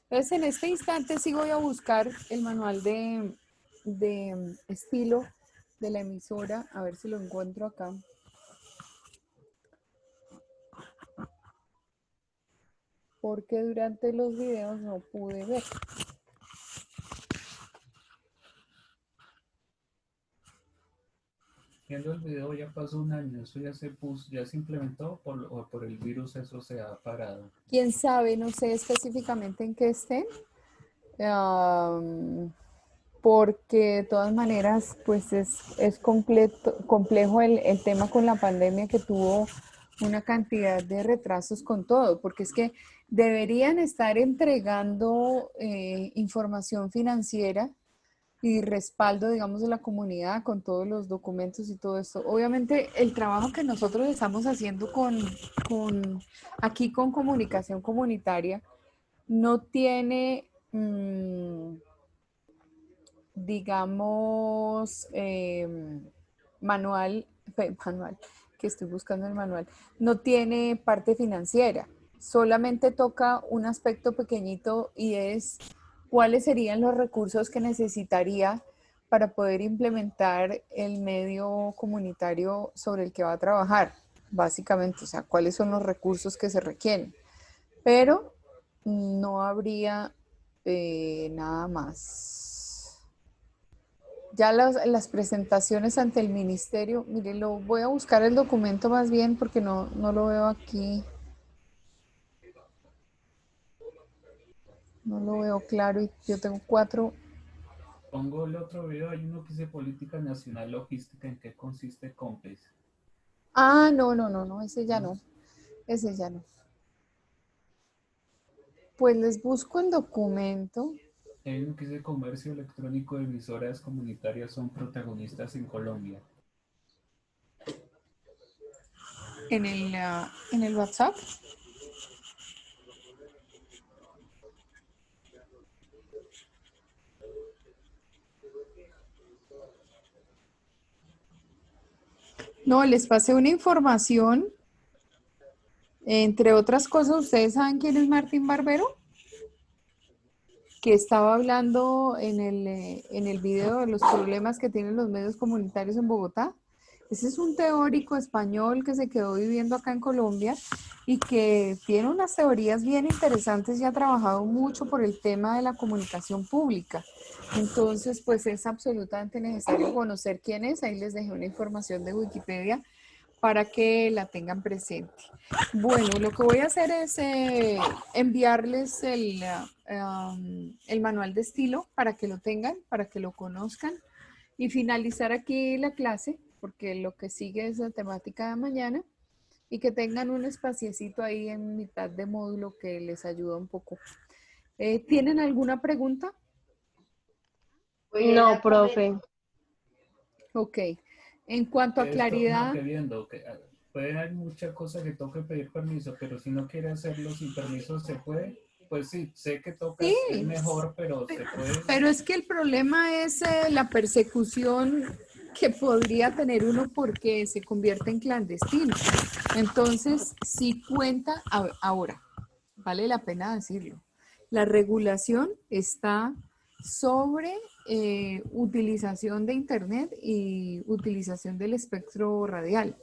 Entonces, en este instante sí voy a buscar el manual de estilo de la emisora, a ver si lo encuentro acá. Porque durante los videos no pude ver. Viendo el video ya pasó un año, eso ya se puso, ya se implementó o por el virus eso se ha parado. ¿Quién sabe? No sé específicamente en qué estén. Porque de todas maneras pues es complejo el tema con la pandemia, que tuvo una cantidad de retrasos con todo, porque es que deberían estar entregando información financiera y respaldo, digamos, de la comunidad con todos los documentos y todo esto. Obviamente, el trabajo que nosotros estamos haciendo aquí con comunicación comunitaria no tiene, digamos, manual, que estoy buscando el manual, no tiene parte financiera, solamente toca un aspecto pequeñito y es cuáles serían los recursos que necesitaría para poder implementar el medio comunitario sobre el que va a trabajar, básicamente, o sea, cuáles son los recursos que se requieren, pero no habría nada más. Ya las presentaciones ante el ministerio, mire, voy a buscar el documento más bien porque no lo veo aquí. No lo veo claro y yo tengo 4. Pongo el otro video, hay uno que dice Política Nacional Logística, ¿en qué consiste COMPES? Ah, no, ese ya no. Ese ya no. Pues les busco el documento. Hay uno que dice Comercio Electrónico de Emisoras Comunitarias son protagonistas en Colombia. En el WhatsApp. No, les pasé una información. Entre otras cosas, ¿ustedes saben quién es Martín Barbero? Que estaba hablando en el video de los problemas que tienen los medios comunitarios en Bogotá. Ese es un teórico español que se quedó viviendo acá en Colombia y que tiene unas teorías bien interesantes y ha trabajado mucho por el tema de la comunicación pública. Entonces, pues es absolutamente necesario conocer quién es. Ahí les dejé una información de Wikipedia para que la tengan presente. Bueno, lo que voy a hacer es enviarles el manual de estilo para que lo tengan, para que lo conozcan y finalizar aquí la clase, porque lo que sigue es la temática de mañana y que tengan un espaciecito ahí en mitad de módulo que les ayuda un poco. ¿Tienen alguna pregunta? No, profe. Ok. En cuanto a claridad... Puede haber muchas cosas que toque pedir permiso, pero si no quiere hacerlo sin permiso, ¿se puede? Pues sí, sé que toca, sí, es mejor, pero se puede. Pero es que el problema es la persecución que podría tener uno porque se convierte en clandestino. Entonces, si cuenta, ahora, vale la pena decirlo, la regulación está sobre utilización de Internet y utilización del espectro radial.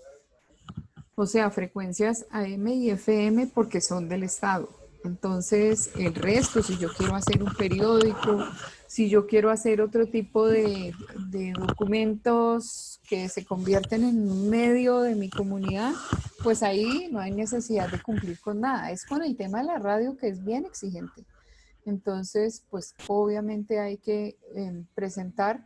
O sea, frecuencias AM y FM porque son del Estado. Entonces, el resto, si yo quiero hacer un periódico, si yo quiero hacer otro tipo de documentos que se convierten en un medio de mi comunidad, pues ahí no hay necesidad de cumplir con nada. Es con el tema de la radio que es bien exigente. Entonces, pues obviamente hay que presentar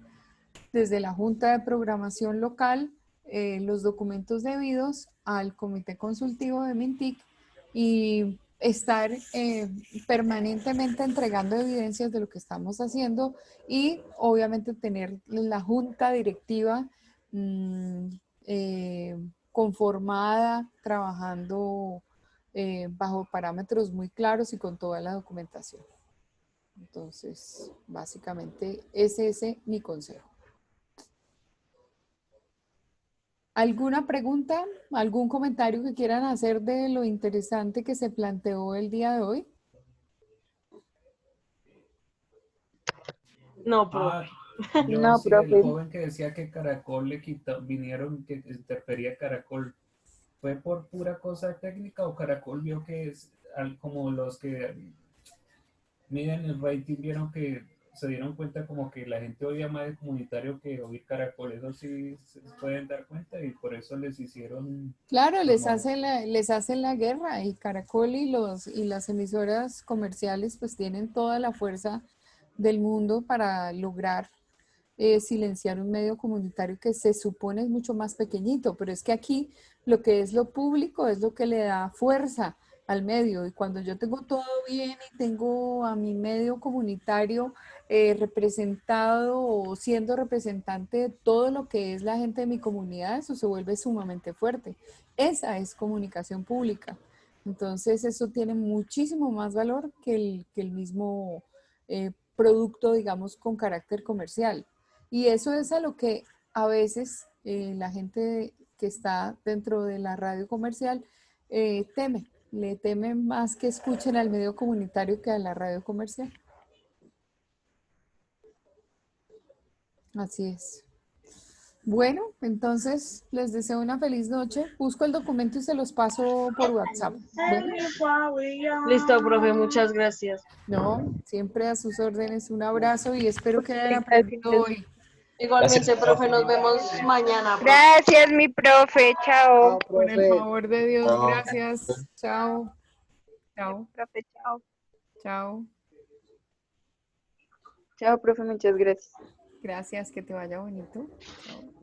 desde la Junta de Programación Local los documentos debidos al Comité Consultivo de MINTIC y estar permanentemente entregando evidencias de lo que estamos haciendo y obviamente tener la junta directiva conformada, trabajando bajo parámetros muy claros y con toda la documentación. Entonces, básicamente es ese mi consejo. ¿Alguna pregunta, algún comentario que quieran hacer de lo interesante que se planteó el día de hoy? No, profe. No, sí, profe. El joven que decía que Caracol le quitó, vinieron que interfería Caracol, ¿fue por pura cosa técnica o Caracol vio que es como los que miden el rating vieron que se dieron cuenta como que la gente oía más el comunitario que oír Caracol? Eso sí se pueden dar cuenta y por eso les hicieron... Claro, les hacen la guerra y Caracol y las emisoras comerciales pues tienen toda la fuerza del mundo para lograr silenciar un medio comunitario que se supone es mucho más pequeñito, pero es que aquí lo que es lo público es lo que le da fuerza al medio, y cuando yo tengo todo bien y tengo a mi medio comunitario representado o siendo representante de todo lo que es la gente de mi comunidad, eso se vuelve sumamente fuerte. Esa es comunicación pública. Entonces eso tiene muchísimo más valor que el mismo producto, digamos, con carácter comercial. Y eso es a lo que a veces la gente que está dentro de la radio comercial teme. Le temen más que escuchen al medio comunitario que a la radio comercial. Así es. Bueno, entonces les deseo una feliz noche. Busco el documento y se los paso por WhatsApp. Bueno. Listo, profe, muchas gracias. No, siempre a sus órdenes. Un abrazo y espero que hayan aprendido hoy. Igualmente, profe, nos vemos mañana. Profe. Gracias, mi profe. Chao. Por el favor de Dios, gracias. Chao. Chao. Profe, chao. Chao. Chao, profe, muchas gracias. Gracias, que te vaya bonito. Chao.